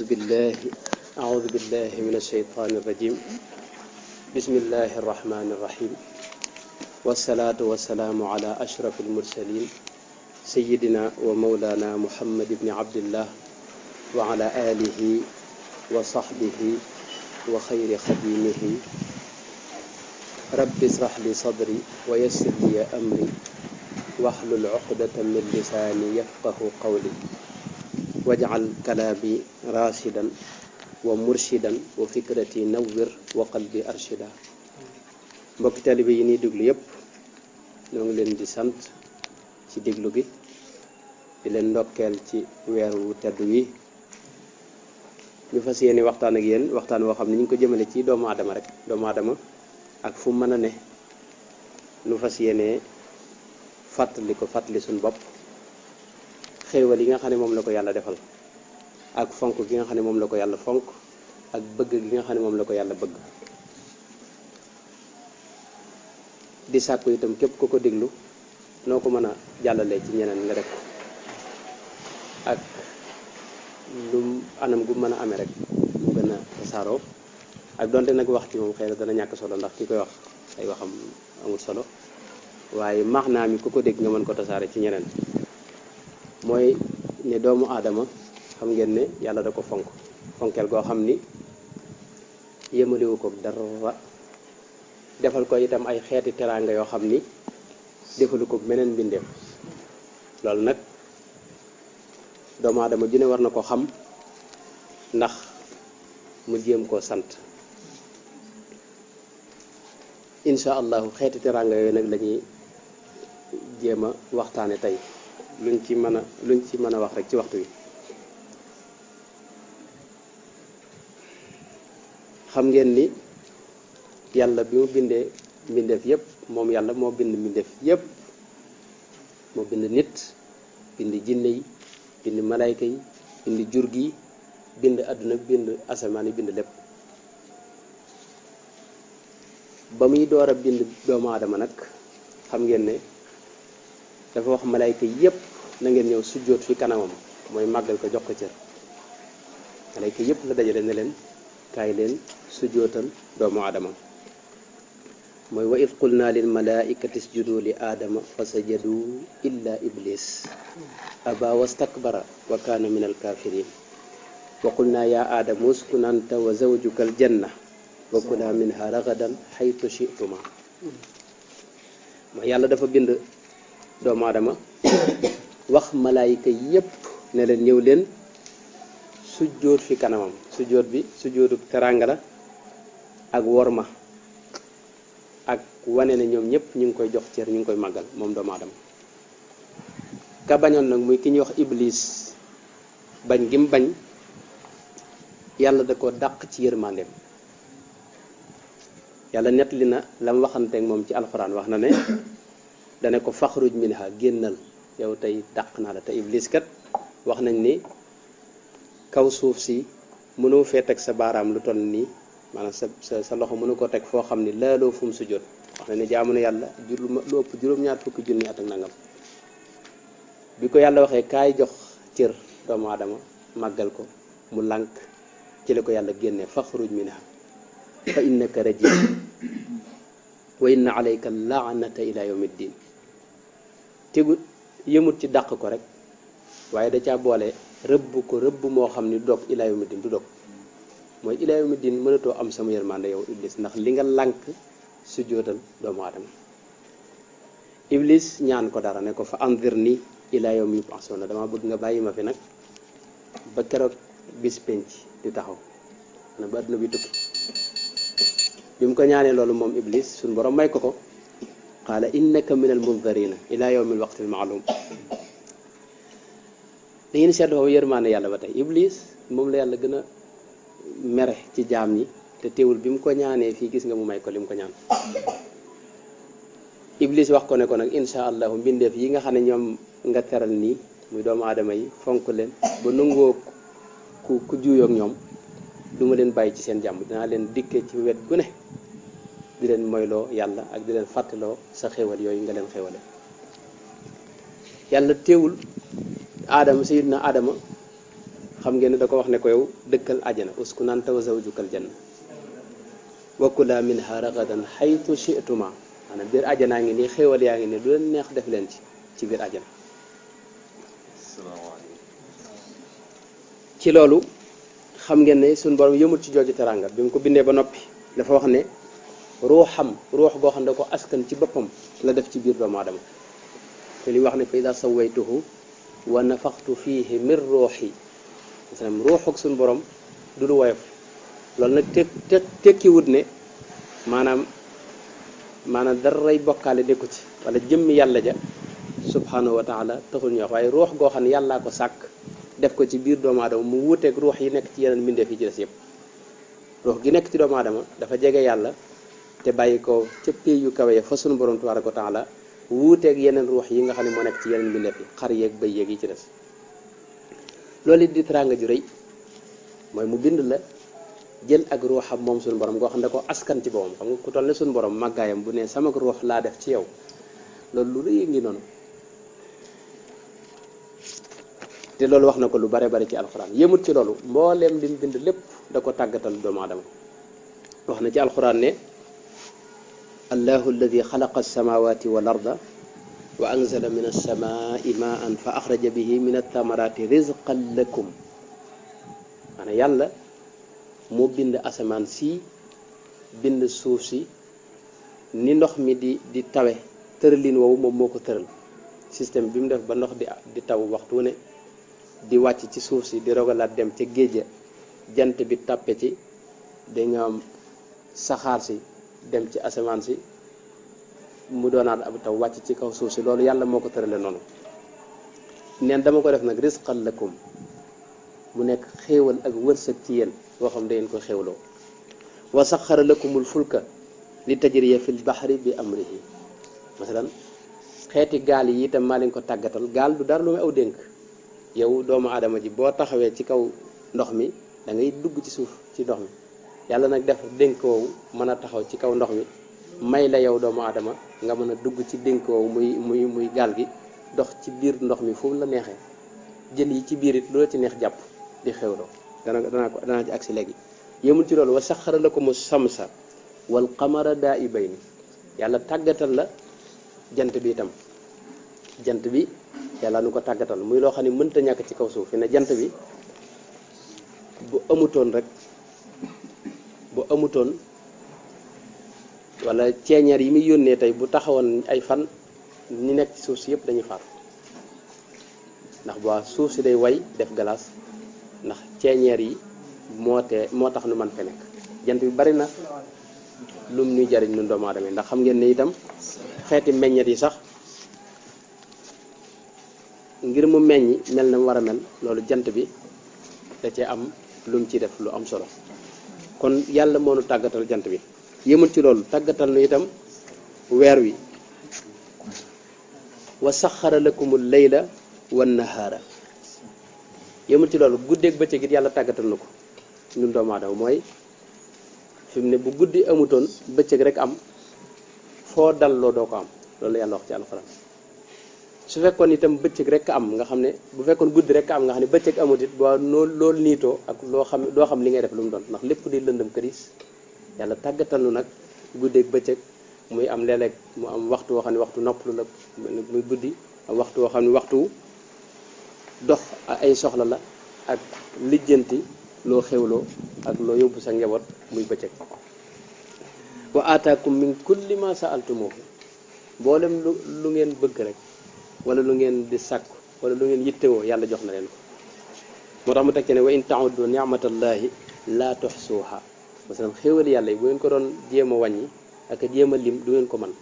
أعوذ بالله من الشيطان الرجيم. بسم الله الرحمن الرحيم. والصلاة والسلام على أشرف المرسلين سيدنا ومولانا محمد بن عبد الله وعلى آله وصحبه وخير خديمه. رب اشرح لي صدري ويسر لي أمري واحلل عقدة من لساني يفقه قولي واجعل كلامي راشدا ومرشدا وفكرتي نور وقلبي أرشدا. mbokk taalibe yi ni déglu yépp ñoo ngi leen di sant ci déglu gi di leen ndokkeel ci weer wu tedd wi ñu fas yéene waxtaan ak yéen waxtaan woo xam ne ñu ngi ko jëmale ci doomu aadama rek doomu aadama ak fu mën a ne nu fas yéene fàttali suñu bopp xéewal yi nga xam ne moom la ko yàlla defal ak fonk gi nga xam ne moom la ko yàlla fonk ak bëgg gi nga xam ne moom la ko yàlla bëgg. di sàkku itam képp ku ko déglu noo ko mën a jàllalee ci ñeneen nga def ak lu anam gu mën a amee rek mu gën a tasaaroo ak donte nag wax ci moom xëy na dana ñàkk solo ndax ki koy wax ay waxam amul solo waaye maax naa mi ku ko dégg nga mën ko tasaare ci ñeneen. mooy ne doomu aadama xam ngeen ne yàlla da ko fonkeel goo xam ni yëmaliwu ko dara defal ko itam ay xeeti teraanga yoo xam ni defalu ko meneen mbindeef. loolu nag doomu aadama ju ne war na ko xam ndax mu jéem koo sant. insha allahu xeeti teraanga yooyu nag lañuy jéem a waxtaane tey luñ ci mën a wax rek ci waxtu wi. xam ngeen ni yàlla bi mu bindee mbindeef yépp moom yàlla moo bind mbindeef yépp moo bind nit bind jinne yi bind malayka yi bind jur gi bind àdduna bind asamaan yi bind lépp. ba muy door a bind doomu aadama nag xam ngeen ne dafa wax malayka yépp na ngeen ñëw sujjóot fi kanamam mooy màggal ko jox ko cër. malayka yépp la dajale ne leen kaay leen sujjóotal doomu aadama. mooy wa id qulna lil malaikati isjudu li aadama fa sajadu illa iblis aba wastakbara wa kaana min alkafirin wa qulna ya aadamu uskun anta wa zawjuka aljanna wa kula minha ragadan xaytu chituma. mooy yàlla dafa bind doomu aadama wax malaayika yépp ne leen ñëw leen sujjóot fi kanamam. sujjóot bi sujjóotu teranga la ak worma ak wane ne ñoom ñëpp ñu ngi koy jox cër ñu ngi koy màggal moom doomu aadama. ka bañoon nag muy ki ñuy wax iblis bañ gi mu bañ yàlla da ko dàq ci yërmandeem. yàlla nettali na la mu waxanteeg moom ci alxuraan wax na ne dane ko faxruj minha génnal yow tey dàq naa la. te iblis kat wax nañ ni kaw suuf si mënoo fee teg sa baaraam lu toll nii maanaam sa loxo mënu ko teg foo xam ni laaloo fu mu sujjóot. wax na ne jaamu na yàlla lu ëpp juróom-ñaar fukki junni at ak nangam. bi ko yàlla waxee kaay jox cër doomu aadama màggal ko mu lànk ci la ko yàlla génnee faxruj minha fa innaka rajim wa inna alayka laanata ila yawmi ddin. tegut yëmut ci dàq ko rek waaye da caa boole rëbb ko rëbb moo xam ni du dog ila yawmi ddin du dog. mooy ila yawmi ddin mënatoo am sama yërmande yow iblis ndax li nga lànk sujjóotal doomu aadama. iblis ñaan ko dara ne ko fa anzirni ila yawmi yub'asuna dama bëgg nga bàyyi ma fi nag ba keroog bis penc di taxaw na ba àdduna bi tukki. bi mu ko ñaanee loolu moom iblis suñ borom may ko ko qaala innaka min al munzarina ila yawmi al waqti al ma'lum. da ngeen seetlu foofu yërmaane yàlla ba tey iblis moom la yàlla gën a mere ci jaam ñi te teewul bi mu ko ñaanee fii gis nga mu may ko li mu ko ñaan. iblis wax ko ne ko nag insha allahu mbindeef yi nga xam ne ñoom nga teral nii muy doomu aadama yi fonk leen ba nangoo ku juuyoog ñoom du ma leen bàyyi ci seen jàmm dinaa leen dikkee ci wet gu ne di leen moyloo yàlla ak di leen fàttaloo sa xéwal yooyu nga leen xéwale. yàlla teewul aadama sayidna aadama xam ngeen ne da ko wax ne ko yow dëkkal àjjana uskun anta wa zawjukal janna wa kula minha ragadan haythu shi'tuma maanaam biir àjjanaa ngi nii xéewal yaa ngi nii lu leen neex def leen ci biir àjjana. ci loolu xam ngeen ne suñu borom yëmut ci jooju teranga bi mu ko bindee ba noppi dafa wax ne ruux goo xam ne ko askan ci boppam la def ci biir doomu aadama te li wax ne fa ida sawaytuhu wa nafaxtu fiihi min ruuxi maanaam ruuxuk suñu borom du lu woyof loolu nag tekkiwut ne maanaam daray bokkaale nekku ci wala jëmmi yàlla ja subhanahu wa taala taxul ñu wax waaye ruux goo xam ne yàllaa ko sàkk def ko ci biir doomu aadama mu wuuteeg ruux yi nekk ci yeneen mbindeef yi ci des yëpp ruux gi nekk ci doomu aadama dafa jege yàlla te bàyyi ko ca pays yu kawe ya fa sunu borom tabaaraka wa taala wuuteeg yeneen ruux yi nga xam ne moo nekk ci yeneen mbindeef yi xar yeeg bëy yeeg yi ci des loolu it di teraanga ju rëy mooy mu bind la jël ak ruuxam moom sunu borom goo xam ne ko askan ci boppam xam nga ku toll ne sunu borom màggaayam bu ne sama ruux laa def ci yow loolu lu rëy ngi noonu te loolu wax na ko lu bare bare ci alxuraan yëmut ci loolu mbooleem li mu bind lépp da ko tàggatal doomu aadama wax na ci alxuraan ne allahu alladi xalaqa alsamawati wal arda wa anzala min alsamai maan fa axraja bihi min althamarati rizqan lakum maanaam yàlla moo bind asamaan si bind suuf si ni ndox mi di tawe tëralin woowu moom moo ko tëral système bi mu def ba ndox di taw waxtu ne di wàcc ci suuf si di rogalaat dem ca géej jant bi tàppe ci da nga am saxaar si dem ci asamaan si mu doonaat ab taw wàcc ci kaw suuf si loolu yàlla moo ko tërale noonu neen dama ko def nag rizqan lakum mu nekk xéewal ak wërsëg ci yéen boo xam da ngeen ko xéewloo wa saxara lakumul fulka li tajriya fil bahri bi amrihi masalan xeeti gaal yi itam maa leen ko tàggatal gaal du dara lu may aw dénk yow doomu aadama ji boo taxawee ci kaw ndox mi da ngay dugg ci suuf ci ndox mi yàlla nag def dénk woowu mën a taxaw ci kaw ndox mi may la yow doomu aadama nga mën a dugg ci dénk woowu muy gaal gi dox ci biir ndox mi fu mu la neexee jën yi ci biir it lu la ci neex jàpp di xewloo danaa ci agsi léegi yëmul ci loolu wa saxara lakumu samsa wal qamara daa'ibayni yàlla tàggatal la jant bi itam jant bi yàlla nu ko tàggatal muy loo xam ne mënta ñàkk ci kaw suuf fi ne jant bi bu amutoon wala ceeñeer yi muy yónnee tey bu taxawoon ay fan ñi nekk ci suuf si yëpp dañuy faatu ndax bu suuf si day way def glace ndax ceeñeer yi moo tax nu man fe nekk jant bi bari na lum ñuy jariñ nun doomu aadama ndax xam ngeen ne itam xeeti meññet yi sax ngir mu meññi mel na mu war a mel loolu jant bi da cee am lu mu ci def lu am solo kon yàlla moo nu tàggatal jant bi yëmul ci loolu tàggatal nu itam weer wi wa saxara lakumul layla wan nahaara yëmul ci loolu guddeeg bëccëg it yàlla tàggatal na ko ñun doomu aadama mooy fi mu ne bu guddi amutoon bëccëg rek am foo dalloo doo ko am loolu yàlla wax ci alxuraan su fekkoon itam bëccëg rek am nga xam ne bu fekkoon guddi rek am nga xam ne bëccëg amut it boo loolu niitoo ak doo xam li ngay def lu mu doon ndax lépp di lëndëm këris yàlla tàggatal nu nag guddeeg bëccëg muy am léeg-léeg mu am waxtu woo xam ne waxtu noppalu la muy guddi am waxtu woo xam ne waxtu dox ay soxla la ak lijjanti loo xewloo ak loo yóbbu sa njaboot muy bëccëg wa aataakum min kulli ma sa'altumuhu mboolem lu ngeen bëgg rek wala lu ngeen di sàkku wala lu ngeen yittewoo yàlla jox na leen ko moo tax mu teg ci ne wa in ta'uddu ni'matallahi la tuhsuha masalan xéewal yàlla yi bu ngeen ko doon jéem a wàññi ak a jéem a lim du ngeen ko mën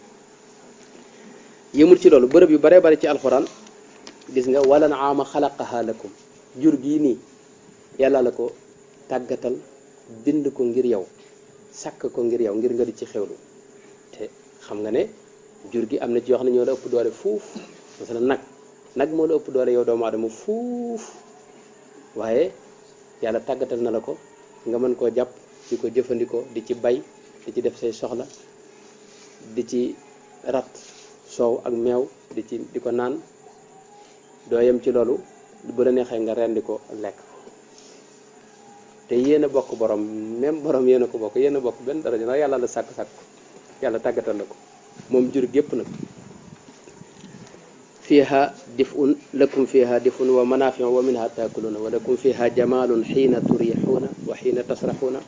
yëmul ci loolu bërëb yu bare bare ci alxuraan gis nga wala naama xalaqaha lakum jur gii nii yàlla la ko tàggatal bind ko ngir yow sàkk ko ngir yow ngir nga di ci xewlu te xam nga ne jur gi am na ci yoo xam ne ñoo la ëpp doole fuuf masalan nag moo la ëpp doole yow doomu aadama fuuf waaye yàlla tàggatal na la ko nga mën koo jàpp di ko jëfandikoo di ci bay di ci def say soxla di ci rat soow ak meew di ko naan doo yem ci loolu bu la neexee nga rendi ko lekk te yéen a bokk borom, même borom yéen a ko bokk, yéen a bokk benn daraja ndax yàlla la sàkk yàlla tàggatal la ko moom jur gépp nag. fiha dif'un lakum fiha dif'un wa manafi'u wa minha taakuluna wa lakum fiha jamalun xiina turixuuna wa xiina tasraxuuna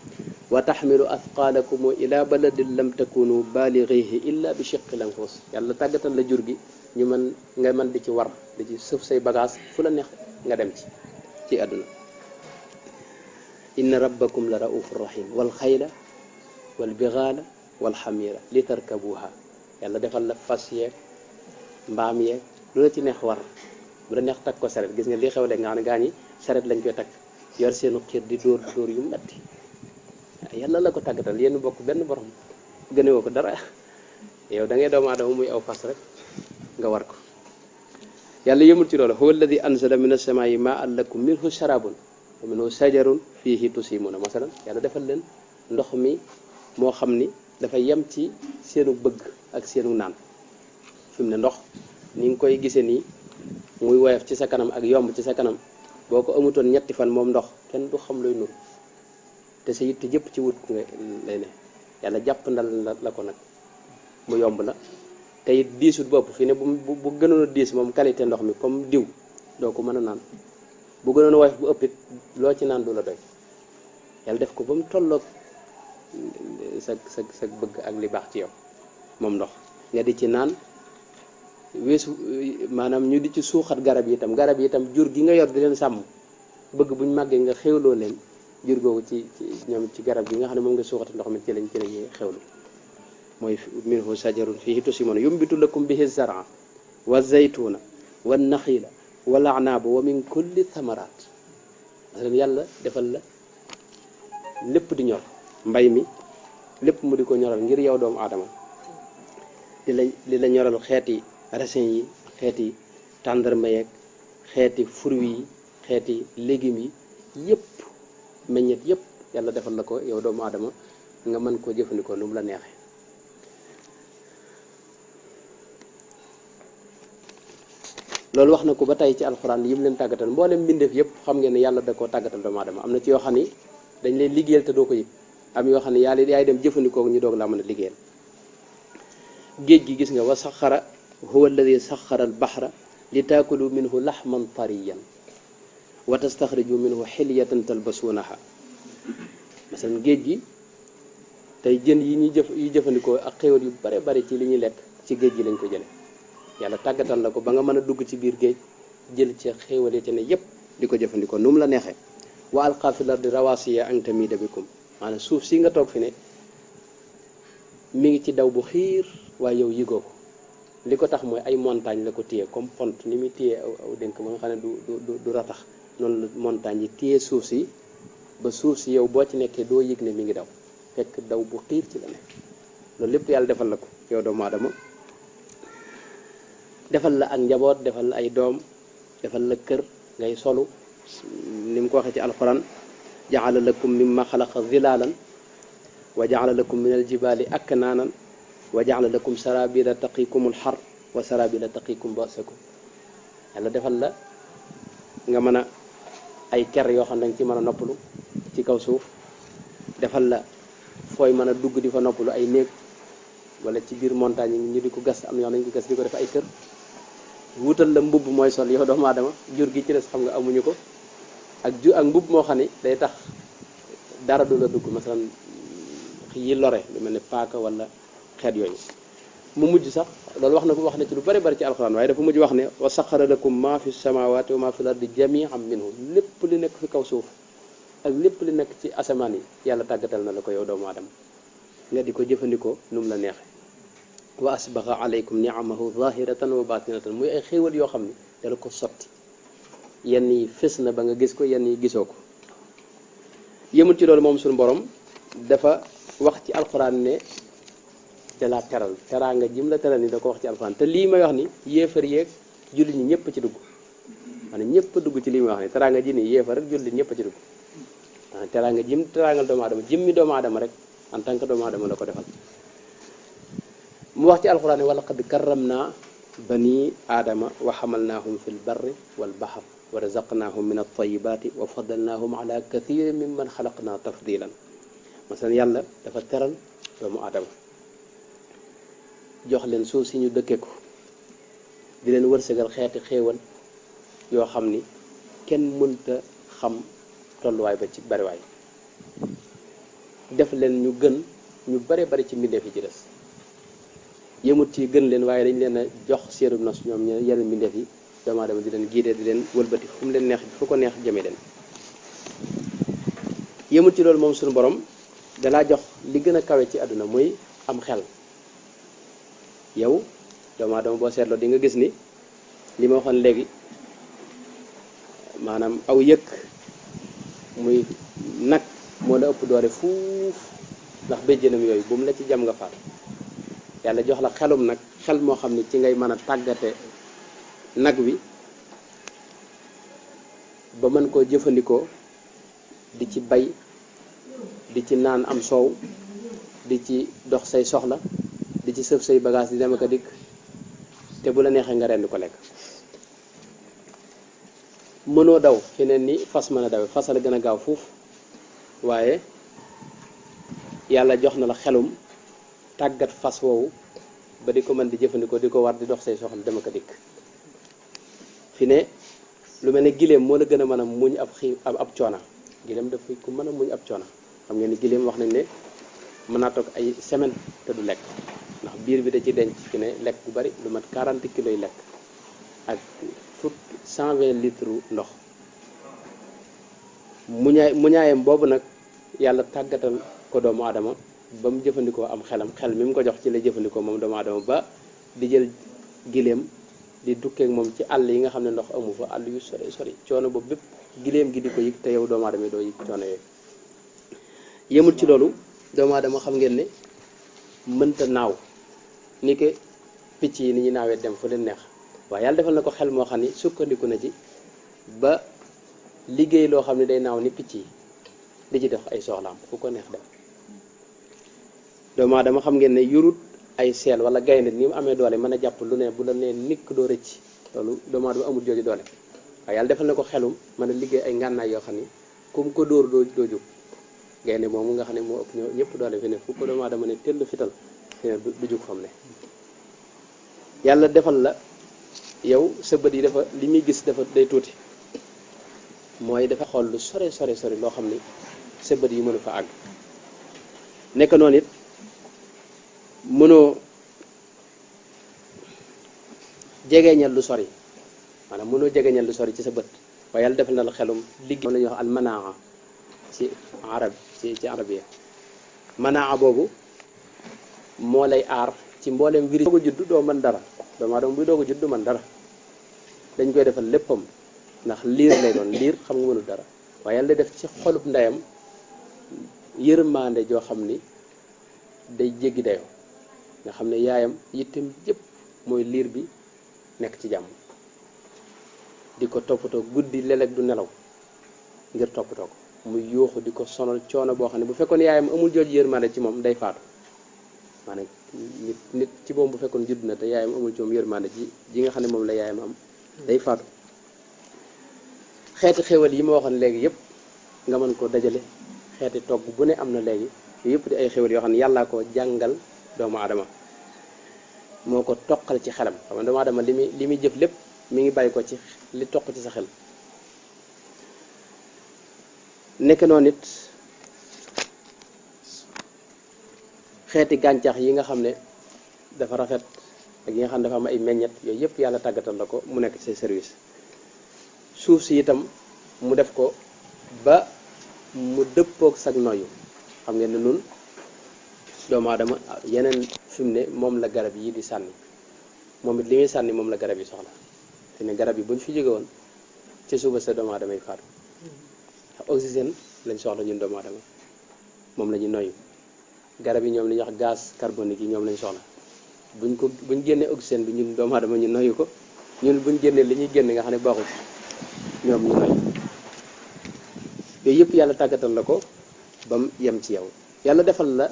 wa taxmilu athqaalakum ila baladin lam takunu balighihi illa bi shiqqil anfus. yàlla tàggatal la jur gi ñu nga mën di ci war di ci sëf say bagage fu la neex nga dem ci àdduna. inna rabbakum la raufur rahim wal xayla wal bigaala wal xamira li tarkabuha. yàlla defal la fas yeeg mbaam yeeg lu la ci neex war, bu la neex takk ko saret. gis nga li xew léegi nga xam ne gaa ñi saret lañ koy takk yor seenu xiir di dóor yu metti. yàlla la ko tàggatal, yéen bokk benn borom, gënewoo ko dara. yow da ngay doomu aadama muy aw fas rek nga war ko. yàlla yëmul ci loolu. huwa alladi anzala min as-samaa'i maa'an lakum minhu sharabun wa minhu shajarun fihi tusimuna. masalan yàlla defal leen ndox mi moo xam ni dafa yem ci seenu bëgg ak seenu naan. fi mu ne ndox ni nga koy gisee nii muy woyof ci sa kanam ak yomb ci sa kanam, boo ko amutoon ñetti fan moom ndox kenn du xam looy nur, te sa yitte jëpp ci wut nga lay ne. yàlla jàpp ndal la ko nag mu yomb la, te it diisut bopp. fi ne bu gënoon a diis moom qualité ndox mi comme diw doo ko mën a naan. bu gënoon a woyof bu ëppit loo ci naan du la doy. yàlla def ko ba mu tolloog sa bëgg ak li baax ci yow moom ndox nga di ci naan. weesu maanaam ñu di ci suuxat garab yi itam jur gi nga yor di leen sàmm bëgg buñ màggee nga xewloo leen jur googu ci ñoom ci garab gi nga xam ne moom nga suuxat ndox mi ci lañ xewlu. mooy minhu shajarun fihi tusimuna yumbitu lakum bihi zara wa zaytuna wa naxila wal anaaba wa min kulli thamarat. masalan yàlla defal la lépp di ñor, mbay mi lépp mu di ko ñoral ngir yow doomu aadama. di la ñoral xeeti raisin yi, xeeti tàndarma yeeg, xeeti fruits yi, xeeti légumes yi, yëpp meññet yëpp yàlla defal la ko yow doomu aadama nga mën koo jëfandikoo nu mu la neexee. loolu wax na ko ba tey ci alxuraan yim leen tàggatal mboolem mbindeef yëpp xam ngeen ne yàlla da koo tàggatal doomu aadama. am na ci yoo xam ni dañ lay liggéeyal te doo ko yëg, am yoo xam ne yaay dem jëfandikoo ñu doog laa mën a liggéeyal. géej gi gis nga wa saxara huwa alladi saxara al baxra li taakulu minhu laxman tariyan wa tastaxriju minhu xilyatan talbasuunaha. masalan géej gi tey jën yi jëfandikoo ak xéwal yu bare bari ci li ñuy lekk ci géej gi lañ ko jële. yàlla tàggatal la ko ba nga mën a dugg ci biir géej jël ci xéwal yi ci ne yépp di ko jëfandikoo nu mu la neexee. wa alqaa fil ardi rawaasiya an tamiida bikum. maanaam suuf si nga toog fi ne mi ngi ci daw bu xiir waaye yow yëgoo ko. li ko tax mooy ay montagne la ko téye comme pont ni muy téye aw dénk ba nga xam ne du ratax, noonu la montagne yi téye suuf si ba suuf si yow boo ci nekkee doo yëg ne mi ngi daw, fekk daw bu xiir ci la nekk. loolu lépp yàlla defal la ko yow doomu aadama. defal la ak njaboot, defal la ay doom, defal la kër ngay solu ni mu ko waxee ci alquran. jaala lakum mimma xalaqa zilaalan wa jaala lakum min aljibaali aknaanan wa jaala lakum sarabila taqikum alxar wa sarabila taqikum basakum. yàlla defal la nga mën a ay ker yoo xam ne danga ci mën a noppalu ci kaw suuf. defal la fooy mën a dugg di fa noppalu, ay néeg wala ci biir montagne yi ñu di ko gas, am na yoo xam ne dañ ko gas di ko def ay kër. wutal la mbubb mooy sol yow doomu aadama. jur gi ci des xam nga amuñu ko. ak mbubb moo xam ne day tax dara du la dugg, masalan yi lore lu mel ne paaka wala xeet yooyu. mu mujj sax loolu wax na ci lu bari bari ci alxuraan, waaye dafa mujj wax ne wa saxara lakum ma fi samawati wa ma fi l ardi jami'an minhu. lépp li nekk fi kaw suuf ak lépp li nekk ci asamaan yi yàlla tàggatal na la ko yow doomu aadama nga di ko jëfandikoo nu mu la neexee. wa asbaxa alaykum ni'amahu zahiratan wa batinatan. muy ay xéewal yoo xam ne dala ko sotti, yenn yi fës na ba nga gis ko, yenn yi gisoo ko. yëmul ci loolu moom suñu borom dafa wax ci alxuraan ne da laa teral, teraanga jim la teral ni da ko wax ci alxuraan. te lii may wax ni yéefar yeeg jullit ñi ñëpp ci dugg, maanaam ñëpp dugg ci lii may wax ni teraanga ji nii yéefar rek jullit ñëpp ci dugg. maanaam teraanga jim teraangal doomu aadama jimmi doomu aadama rek en tant que doomu aadama la ko defal. mu wax ci alxuraan ne wa laqad karramna bani aadama wa xamalnaahum fi lbarri walbaxar wa razaqnaahum min at-tayyibaati wa faddalnaahum ala kathirin mimman xalaqna tafdilan masalan yàlla dafa teral doomu aadama jox leen suuf si ñu dëkke ko di leen wërsëgal xeeti xéewal yoo xam ni kenn mënta xam tolluwaay ba ci bariwaay def leen ñu gën ñu bare bari ci mbindeef yi ci des yëmut ci gën leen waaye dañ leen a jox seeru nos ñoom ñu yeneen mbindeef yi doomu aadama di leen giidee di leen wëlbati fu mu leen neex fu ko neex jëme leen yëmut ci loolu moom suñu borom dalaa jox li gën a kawe ci àdduna muy am xel yow doomu aadama boo seetloo di nga gis ni li ma waxoon léegi maanaam aw yëkk muy nag moo la ëpp doole fuuf ndax béjjënam yooyu bu mu la ci jam nga faat yàlla jox la xelum nag xel moo xam ni ci ngay mën a tàggate nag wi ba mën koo jëfandikoo di ci bay di ci naan am soow di ci dox say soxla di ci sëf say bagage di dem ak a dikk te bu la neexee nga rend ko lekk mënoo daw fi ne ni fas mën a dawe fas la gën a gaaw fuuf waaye yàlla jox na la xelum tàggat fas woowu ba di ko mën di jëfandikoo di ko war di dox say soxla dem ak a dikk fi ne lu mel ne giléem moo la gën a mën a muñ ab coona giléem dafa ku mën a muñ ab coona xam ngeen ni giléem wax nañ ne mën naa toog ay semaine te du lekk ndax biir bi da ci denc fi ne lekk bu bari lu mat 40 kilos yi lekk ak 120 litres ndox muñaayam boobu nag yàlla tàggatal ko doomu aadama ba mu jëfandikoo am xel mi mu ko jox ci la jëfandikoo moom doomu aadama ba di jël giléem di dukkeek moom ci àll yi nga xam ne ndox amu fa àll yu sori coono boobu bépp giléem gi di ko yëg te yow doomu aadama yi doo yëg coono yooyu yemul ci loolu doomu aadama xam ngeen ne mënta naaw ni ke picc yi ni ñu naawee dem fu leen neex waaye yàlla defal na ko xel moo xam ni sukkandiku na ci ba liggéey loo xam ne day naaw ni picc yi di ci def ay soxlaam fu ko neex dem doomu aadama xam ngeen ne yurut ay seel wala gaynde ni mu amee doole mën a jàpp lu ne bu la nee nikk doo rëcc loolu doomu aadama amul jooju doole waaye yàlla defal na ko xelum mën a liggéey ay ngànnaay yoo xam ni kum ko dóor doo jóg gaynde moomu nga xam ne moo ëpp ñëpp doole fi ne fu ko doomu aadama ne tëll fital fi ne du jóg fam ne yàlla defal la yow sa bët yi dafa li muy gis dafa day tuuti mooy dafa xool lu sore loo xam ni sa bët yi mënu fa àgg nekk noonu it mënoo jegeñal lu sori maanaam mënoo jegeñal lu sori ci sa bët waaye yàlla defal na la xelum liggéey moom la ñuy wax al manaa ci arabiya manaa boobu moo lay aar ci mboolem virus doog a judd doo mën dara doomu aadama buy doog a judd du mën dara dañ koy defal léppam ndax liir lay doon liir xam nga mënul dara waaye yàlla def ci xolub ndeyam yërmande joo xam ni day jéggi dayoo nga xam ne yaayam yittem yëpp mooy liir bi nekk ci jàmm di ko toppatoo guddi léeg-léeg du nelaw ngir toppatoo ko muy yuuxu di ko sonal coono boo xam ne bu fekkoon yaayam amul jooju yërmande ci moom day faatu maanaam nit ci moom bu fekkoon judd na te yaayam amul ci moom yërmande ji nga xam ne moom la yaayam am day faatu xeeti xéwal yi ma waxoon léegi yëpp nga mën ko dajale xeeti togg bu ne am na léegi yooyu yëpp di ay xéwal yoo xam ne yàllaa ko jàngal doomu aadama moo ko toqal ci xelam xam nga doomu aadama li muy jëf lépp mi ngi bàyyi ko ci li toq ci sa xel nekk noonu it xeeti gàncax yi nga xam ne dafa rafet ak yi nga xam ne dafa am ay meññet yooyu yëpp yàlla tàggatal la ko mu nekk ci say service suuf si itam mu def ko ba mu dëppook sag noyyu xam ngeen ne nun doomu aadama yeneen fi mu ne moom la garab yi di sànni moom it li muy sànni moom la garab yi soxla te ne garab yi bu ñu fi jóge woon ci suba sa doomu aadama yi faatu ndax oxygène lañ soxla ñun doomu aadama moom la ñu noyyu garab yi ñoom li ñuy wax gaz carbonique yi ñoom lañ soxla buñ génnee oxygène bi ñun doomu aadama ñu noyyu ko ñun buñ génnee li ñuy génne nga xam ne baaxul ñoom ñu noyyu yooyu yëpp yàlla tàggatal la ko ba mu yem ci yow yàlla defal la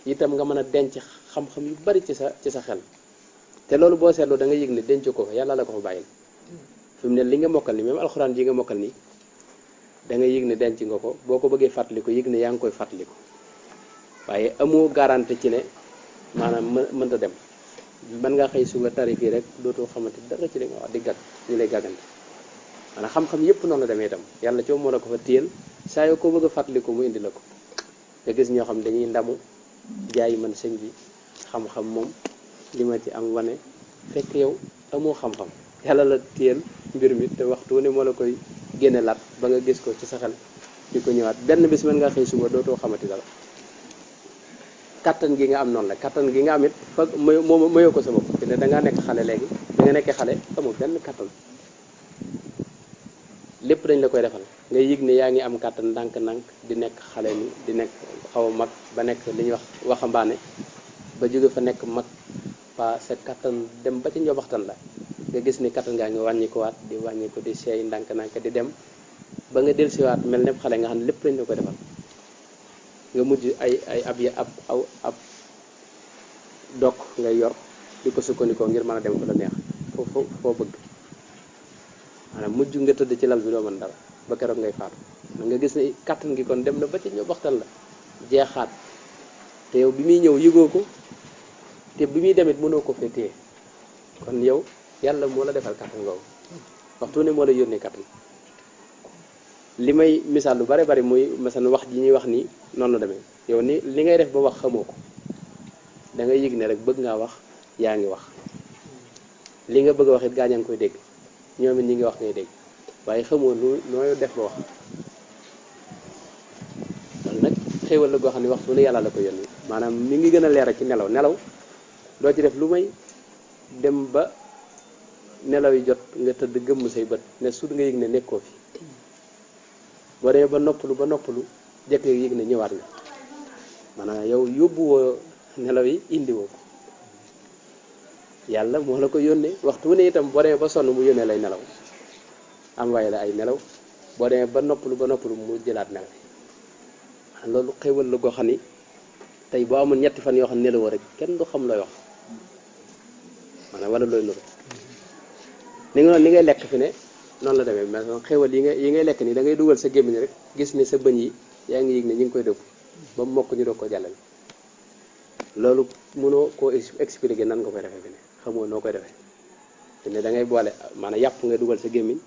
itam nga mën a denc xam-xam yu bari ci sa xel te loolu boo seetloo da nga yëg ne denc ko fa yàlla la ko fa bàyyil fi mu ne li nga mokkal ni même alxuraan ji nga mokkal ni da nga yëg ne denc nga ko boo ko bëggee fàttaliku yëg ne yaa ngi koy fàttaliku waaye amoo garantie ci ne maanaam mënta dem mën ngaa xëy suba tarif yi rek dootoo xamante dara ci li nga wax di gàgg ñu lay gàggante maanaam xam-xam yëpp noonu la demee itam yàlla coow moo la ko fa téyel saa yoo ko bëgg a fàttaliku mu indi la ko nga gis ñoo xam dañuy ndamu jaay man sëñ bi xam-xam moom li ma ci am wane fekk yow amoo xam-xam yàlla la téyel mbir mi te waxtu ne moo la koy génne laat ba nga gis ko ci sa xel di ko ñëwaat benn bis mën ngaa xëy suba dootoo xamati dara kattan gi nga am noonu la kattan gi nga am it fa mayoo ko sa bopp te ne dangaa nekk xale léegi da nga nekkee xale amoo benn kattan lépp dañ la koy defal nga yëg ne yaa ngi am kattan ndànk-ndànk di nekk xale ni di nekk xaw a mag ba nekk li ñuy wax waxambaane ba jóge fa nekk mag pa sa kattan dem ba ci njobaxtan la nga gis ni kattan ngaa ngi wàññi ko waat di wàññi ko di seey ndànk-ndànk di dem ba nga dellusiwaat mel ne xale nga xam ne lépp dañ la koy defal nga mujj ay ab dokk ngay yor di ko sukkandikoo ngir mën a dem fu la neex foo bëgg maanaam mujj nga tëdd ci lal bi doo mën dara ba keroog ngay faatu nga gis ne kattan gi kon dem na ba ci ñoo baxtan la jeexaat te yow bi muy ñëw yëgoo ko te bi muy demit mënoo ko fee téye kon yow yàlla moo la defal kattan googu waxtu ne moo la yónnee kattan li may misaal lu bare bari muy masalan wax ji ñuy wax ni noonu la demee yow ni li ngay def ba wax xamoo ko da ngay yëg ne rek bëgg ngaa wax yaa ngi wax li nga bëgg a wax it gaañaa ngi koy dégg ñoom it ñi ngi wax ngay dégg waaye xamoo nooy def ba wax loolu nag xéewal la goo xam ne waxtu ne yàlla la ko yónni maanaam mi ngi gën a leeral ci nelaw doo ci def lu may dem ba nelaw yi jot nga tëdd gëmm say bët ne sut nga yëg ne nekkoo fi boo demee ba noppalu jëkk yëg ne ñëwaat nga maanaam yow yóbbuwoo nelaw yi indiwoo ko yàlla moo la ko yónnee waxtu wu ne itam boo demee ba sonn mu yónnee lay nelaw am waaye la ay nelaw boo demee ba noppalu mu jëlaat nelaw yi loolu xéwal la goo xam ni tey boo amul ñetti fan yoo xam ne nelawoo rek kenn du xam looy wax maanaam wala looy nuru li ngay lekk fi ne noonu la demee mais xéwal yi ngay lekk nii da ngay dugal sa gémmiñ rek gis ne sa bëñ yi yaa ngi yëg ne ñu ngi koy dëbb ba mu mokk ñu doog ko jàllale loolu mënoo koo expliquer nan nga koy defee fi ne xamoo noo koy defee te ne da ngay boole maanaam yàpp ngay dugal sa gémmiñ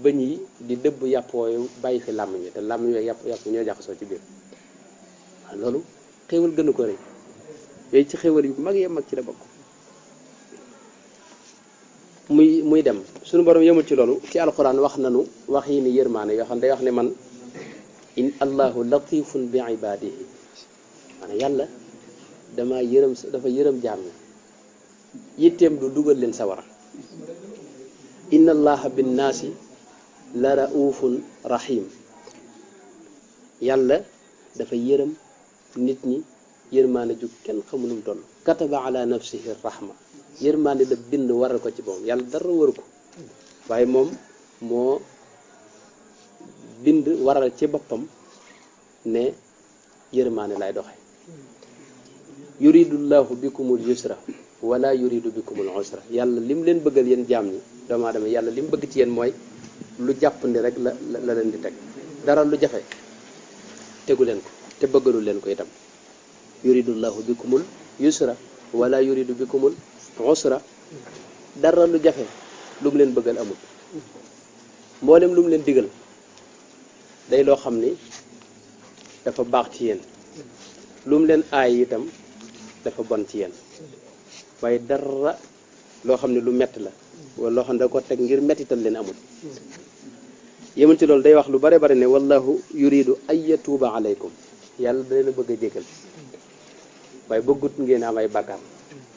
bëñ yi di dëbb yàpp wooyu bàyyi fi làmmiñ wi te làmmiñ yooyu yàpp ñoo jaxasoo ci biir loolu xéwal gënu ko rëy yooyu ci xéwal yu mag yee mag ci la bokk muy dem suñu borom yemul ci loolu ci alquran wax nanu wax yi ni yërmaane yoo xam ne day wax ne man in allahu latifun bi ibadihi maanaam yàlla dafa yërëm jaam ñi yitteem du dugal leen sawara inna allaha binnaasi la raufun rahim yàlla dafa yërëm nit ñi yërmaane ju kenn xamunum toll kataba ala nafsihi rahma yërmaande la bind waral ko ci moom yàlla dara waru ko waaye moom moo bind waral ci boppam ne yërmaande lay doxe yuridullahu bikumul yusra wala yuridu bikumul usra yàlla lim leen bëggal yéen jaam ñi doomu aadama yàlla lim bëgg ci yéen mooy lu jàppandi rek la leen di teg dara lu jafe tegu leen ko te bëggalu leen ko itam yuridullahu bikumul yusra wala yuridu bikumul usra dara lu jafe lu mu leen bëggal amul mboolem lu mu leen digal day loo xam ni dafa baax ci yéen lu mu leen aay itam dafa bon ci yéen waaye dara loo xam ne lu metti la wala loo xam ne da ko teg ngir mettital leen amul yemul ci loolu day wax lu bare bare ne wallahu yuridu ay yatuuba alaykum yàlla da leen a bëgg a jégal waaye bëggut ngeen am ay bàkkaar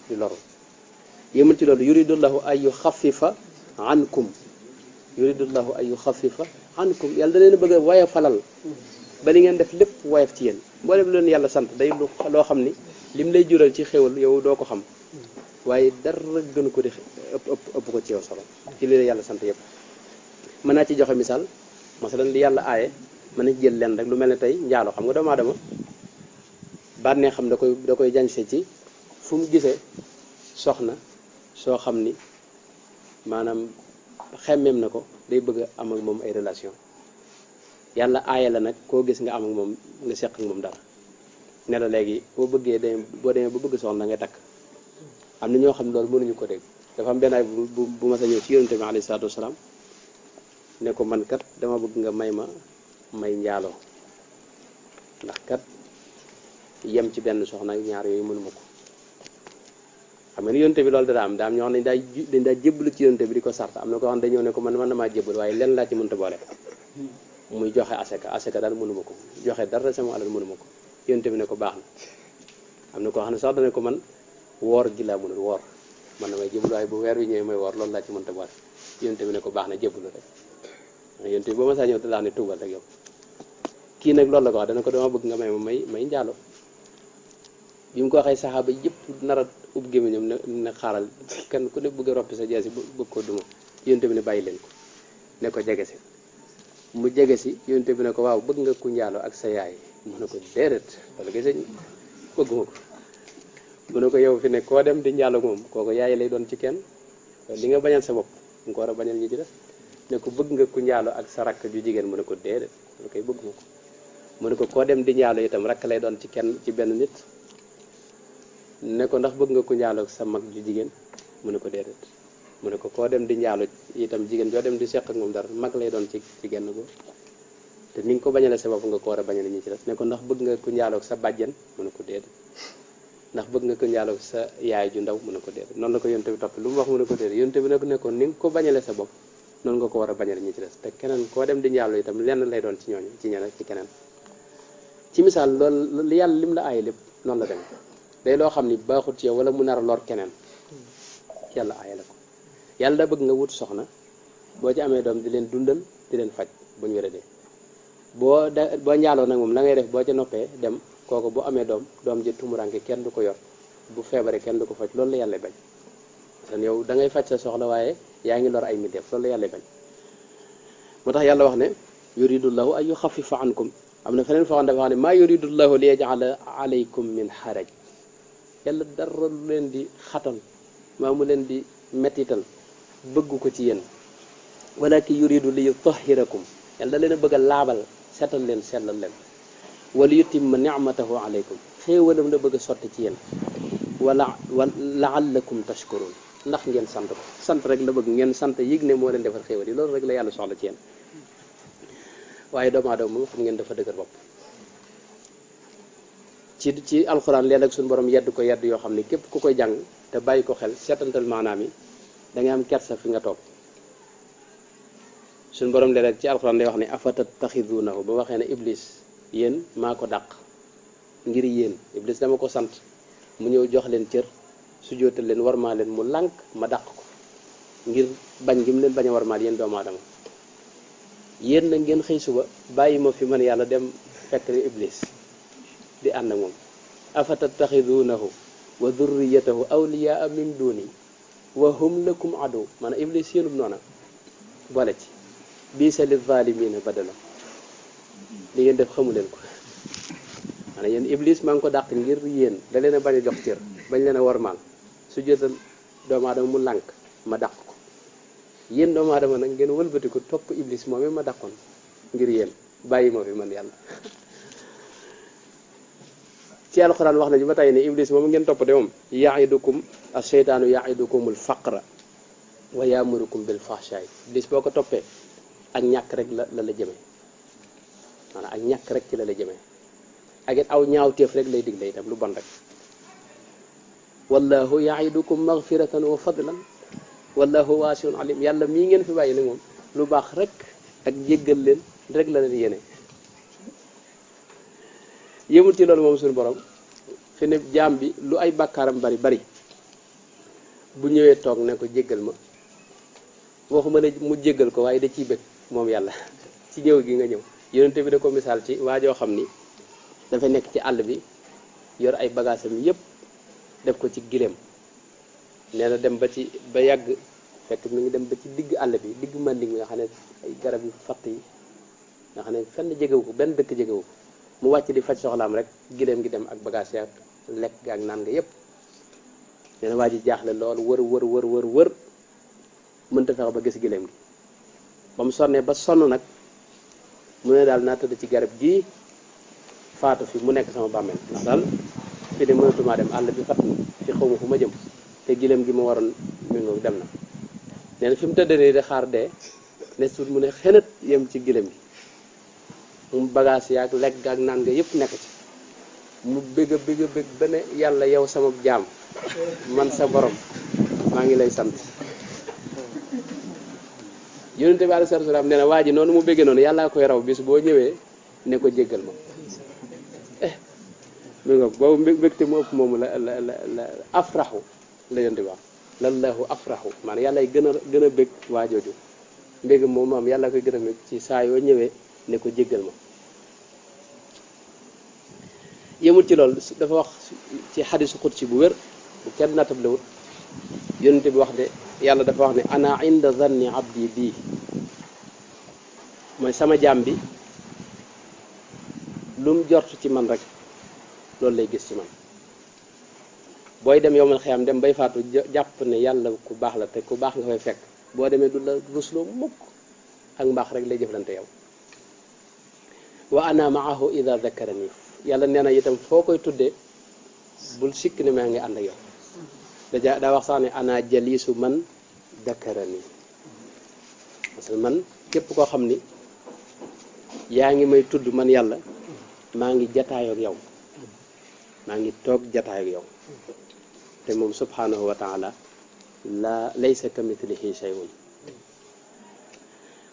di loru yemul ci loolu yuridullahu ay yuxafifa ankum yuridullahu ay yuxafifa ankum yàlla da leen a bëgg a woyof falal ba li ngeen def lépp woyof ci yéen mboolem lu leen yàlla sant day loo xam ni lim lay jural ci xéwal yow doo ko xam waaye dara gënu ko di ëpp ko ci yow solo ci li la yàlla sant yëpp mën naa ci joxe misaal masalan li yàlla aaye mën na ci jël leen rek lu mel ne tey njaaloo xam nga doomu aadama bànnee xam da koy jañse ci fu mu gisee soxna soo xam ni maanaam xemmeem na ko day bëgg a am ak moom ay relation yàlla aaya la nag koo gis nga am ak moom nga seq ak moom dara ne la léegi boo demee ba bëgg soxna ngay takk am na ñoo xam ne loolu mënuñu ko dégg dafa am benn ay bu ma sa ñëw ci yonente bi alayhi salaatu wasalaam ne ko man kat dama bëgg nga may njaaloo ndax kat yem ci benn soxna ñaar yooyu mënuma ko xam nga ni yonente bi loolu dara am ñoo xam ne dañ daa jébbalu ci yonente bi di ko sart am na ko xam ne dañoo ne ko man damaa jébbal waaye lenn laa ci mënta boole muy joxe asaka daal mënuma ko joxe dara sama alal mënuma ko yonente bi ne ko baax na am na koo xam ne sax dana ko man woor gi laa mënul woor man damay jébbalu waaye bu weer wi ñëwee may woor loolu laa ci mënta boole yonente bi ne ko baax na jébbalu rek yonente bi ba ma saa ñëw te laa ne tuubal rek yow kii nag loolu la ko wax dana ko dama bëgg nga may njaalo bi mu ko waxee saxaaba yëpp nar a ub gémmiñam ne xaaral kenn ku ne bëgg a roppi sa jeesi bëgg ko duma yonente bi ne bàyyi leen ko ne ko jege si mu jege si yonente bi ne ko waaw bëgg nga ku njaalo ak sa yaay mu ne ko déedéet wala gis nga bëgguma ko mu ne ko yow fi ne koo dem di njaalo moom kooku yaay lay doon ci kenn li nga bañal sa bopp nga ko war a bañal ñi ci def ne ko bëgg nga ku njaalo ak sa rakk ju jigéen mu ne ko déedéet lu koy bëgguma ko mu ne ko koo dem di njaalo itam rakk lay doon ci kenn ci benn nit ne ko ndax bëgg nga ku njaalo ak sa mag ju jigéen mu ne ko déedéet mu ne ko koo dem di njaalo itam jigéen joo dem di seq ak moom dara mag lay doon ci genn góor te ni nga ko bañale sa bopp nga ko war a bañale ñi ci def ne ko ndax bëgg nga ku njaalo ak sa bàjjen mu ne ko déedéet ndax bëgg nga ku njaalo ak sa yaay ju ndaw mu ne ko déedéet noonu la ko yonte bi topp lu mu wax mu ne ko déedéet yonte bi nag ne ko ni nga ko bañale sa bopp noonu nga ko war a bañale ñi ci des te keneen koo dem di njaalo itam lenn lay doon ci ñooñu ci ñeneen ci keneen ci misaal loolu li yàlla lim la aay lépp noonu la dem day loo xam ni baaxut ci yow wala mu nar a lor keneen yàlla aay la ko yàlla da bëgg nga wut soxna boo ci amee doom di leen dundal di leen faj bu ñu wéradee boo njaaloo nag moom la ngay def boo ca noppee dem kooku bu amee doom ji tumuranke kenn du ko yor bu feebaree kenn du ko faj loolu la yàlla bañ kon yow da ngay faj sa soxla waaye yaa ngi lor ay mbindeef loolu la yàlla bañ moo tax yàlla wax ne yuridullahu ay yuxafifa ankum am na feneen foo xam dafa wax ne maa yuridullahu li yaj'ala alaykum min xaraj yàlla dara lu leen di xatal maa mu leen di mettital bëgg ko ci yéen walakin yuridu li yutahhirakum yàlla da leen a bëgg a laabal setal leen sellal leen wala yutimma ni'matahu alaykum xéewalam la bëgg a sotti ci yéen wala la'allakum tashkurun ndax ngeen sant ko sant rek la bëgg ngeen sant yëg ne moo leen defal xéewal yi loolu rek la yàlla soxla ci yéen waaye doomu aadama moom xam ngeen dafa dëgër bopp ci alxuraan léeg-léeg suñu borom yedd ko yedd yoo xam ne képp ku koy jàng te bàyyi ko xel seetantal maanaam yi da ngay am kersa fi nga toog suñu borom léeg-léeg ci alxuraan day wax ne afatattaxiduunahu ba waxee ne iblis yéen maa ko dàq ngir yéen iblis dama ko sant mu ñëw jox leen cër su jootal leen warmaa leen mu lànk ma dàq ko ngir bañ gi mu leen bañ a warmaal yéen doomu aadama yéen na ngeen xëy suba bàyyi ma fi man yàlla dem fekk ni iblis di ànd ak moom afatattaxiduunahu wa durriyatahu awliyaa min duni wa hum lakum adu maanaam iblis yéenub noona boole ci biisa li zalimina badala li ngeen def xamu leen ko maanaam yéen iblis maa ngi ko dàq ngir yéen da leen a bañ a jox cër bañ leen a warmaal su jotal doomu aadama mu lànk ma dàq ko yéen doomu aadama nag ngeen wëlbati ko topp iblis moom ma dàqoon ngir yéen bàyyi ma fi man yàlla ci alxuraan wax nañu ba tey ne iblis moom ngeen topp de moom yaidukum asheytaanu yaidukumul faqra wa yamurukum bil fahshaay iblis boo ko toppee ak ñàkk rek la jëme maanaam ak ñàkk rek ci la jëme ak it aw ñaawteef rek lay digle itam lu bon rek wallahu yaidukum maghfiratan wa fadlan wallahu waasiun alim yàlla mii ngeen fi bàyyi nag moom lu baax rek ak jéggal leen rek la leen yéene yëmul ci loolu moom suñu borom fi ne jaam bi lu ay bàkkaaram bari bu ñëwee toog ne ko jéggal ma waxuma ne mu jéggal ko waaye da ciy bëgg moom yàlla ci ñëw gi nga ñëw yonente bi da ko misaal ci waajoo xam ni dafa nekk ci àll bi yor ay bagaasam yépp def ko ci gileem nee na dem ba yàgg fekk mi ngi dem ba ci digg àll bi digg manding bi nga xam ne ay garab yu fatt yi nga xam ne fenn jegewu ko benn dëkk jegewu ko mu wàcc di faj soxlaam rek gileem gi dem ak bagage ya lekk ga ak naan nga yépp nee na waa ji jaaxle loolu wër mënta fexe ba gis gileem gi ba mu sonnee ba sonn nag mu ne daal naa tëdd ci garab gii faatu fi mu nekk sama bàmmeel ndax daal fi ne mënatumaa dem àll bi fat fi xaw ma fu ma jëm te gileem gi ma waroon mi ngoog dem na nee na fi mu tëdd nii di xaar dee ne suut mu ne xenat yem ci gileem gi mu bagage yaag lekk ak naan nga yëpp nekk ci mu bëgg a bëgg ba ne yàlla yow sama jaam man sa borom maa ngi lay sant yonente bi alayhi salaam nee na waa ji noonu mu bëggee noonu yàllaa koy raw bis boo ñëwee ne ko jéggal ma mi nga boobu mbégte mu ëpp moomu la afraxu la yonente bi wax lallahu afraxu maanaam yàlla gën a bëgg waa jooju mbégg moom am yàlla koy gën a bëgg ci saa yoo ñëwee ne ko jéggal ma yemul ci loolu dafa wax ci xadisu xudsi bu wér bu kenn nattablewut yonente bi wax de yàlla dafa wax ne ana inda zanni abdi bii mooy sama jaam bi lu mu jort ci man rek loolu lay gis ci man booy dem yowmal xiyam dem bay faatu jàpp ne yàlla ku baax la te ku baax nga fay fekk boo demee du la rusloo mukk ak mbaax rek lay jëflante yow wa ana maahu ida zakarani yàlla nee na itam foo koy tuddee bul sikk ne maa ngi ànd ak yow daa wax sax ne ana jalisu man zakarani parce que man képp koo xam ni yaa ngi may tudd man yàlla maa ngi jataayoo ak yow maa ngi toog jataayoo ak yow te moom subhanahu wa taala la laysa kamithlihi shay'un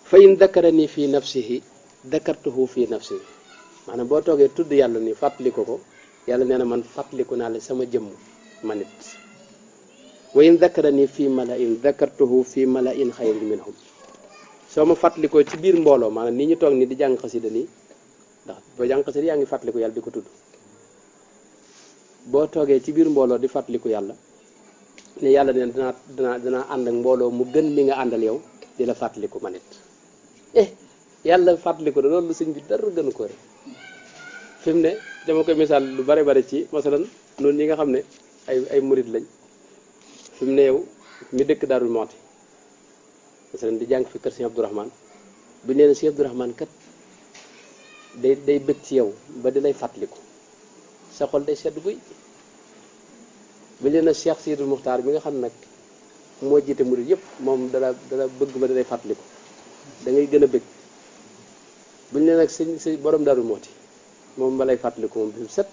fa in dakarani fi nafsihi dakartuhu fi nafsihi maanaam boo toogee tudd yàlla ni fàttaliku ko yàlla nee na man fàttaliku naa la sama jëmm ma nit wa in dakarani fi mala'in dakartuhu fi mala'in xayrin minhum soo ma fàttalikoo ci biir mbooloo maanaam ni ñu toog ni di jàng xasida nii ndax boo jàng xasida yaa ngi fàttaliku yàlla di ko tudd boo toogee ci biir mbooloo di fàttaliku yàlla ne yàlla ne danaa ànd ak mbooloo mu gën mi nga àndal yow di la fàttaliku ma nit yàlla fàttaliku da loolu sëñ bi dara gënu ko rek fi mu ne dama koy misaal lu bare bare ci masalan noonu ñi nga xam ne ay murit lañ fi mu ne yow mi dëkk Daarul Muxti masalan di jàng fi kër Sëñ Abdourahmane bu nee na Sëñ Abdourahmane kat day bëgg ci yow ba di lay fàttaliku sa xol day sedd guy bu nee na Cheikh Sidou Muxtaar bi nga xam nag moo jiite murit yëpp moom dala bëgg ba di lay fàttaliku da ngay gën a bëgg bu ñu nee nag sëñ borom Daarul Muxti moom ba lay fàttaliku moom bi set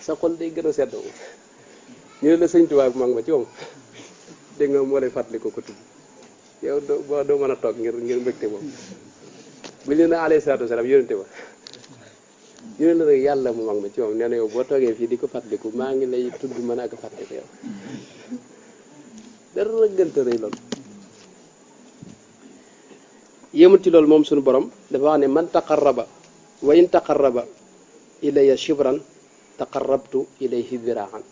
sa xol day gën a sedd ñu ne la sëñ Tuubaa bu mag ma ci moom dégg nga moo lay fàttaliku ko tudd yow doo mën a toog ngir mbégte moom bu ñu ne alayhi salaatu wasalaam yónente ba ñu ne la rek yàlla mu mag ma ci moom nee na yow boo toogee fii di ko fàttaliku maa ngi lay tudd mën a ko fàttaliku yow dara gënta rëy loolu yémul ci loolu moom suñu borom dafa wax ne man taqarraba wa in taqarraba ilayya shibran taqarrabtu ilayhi diraan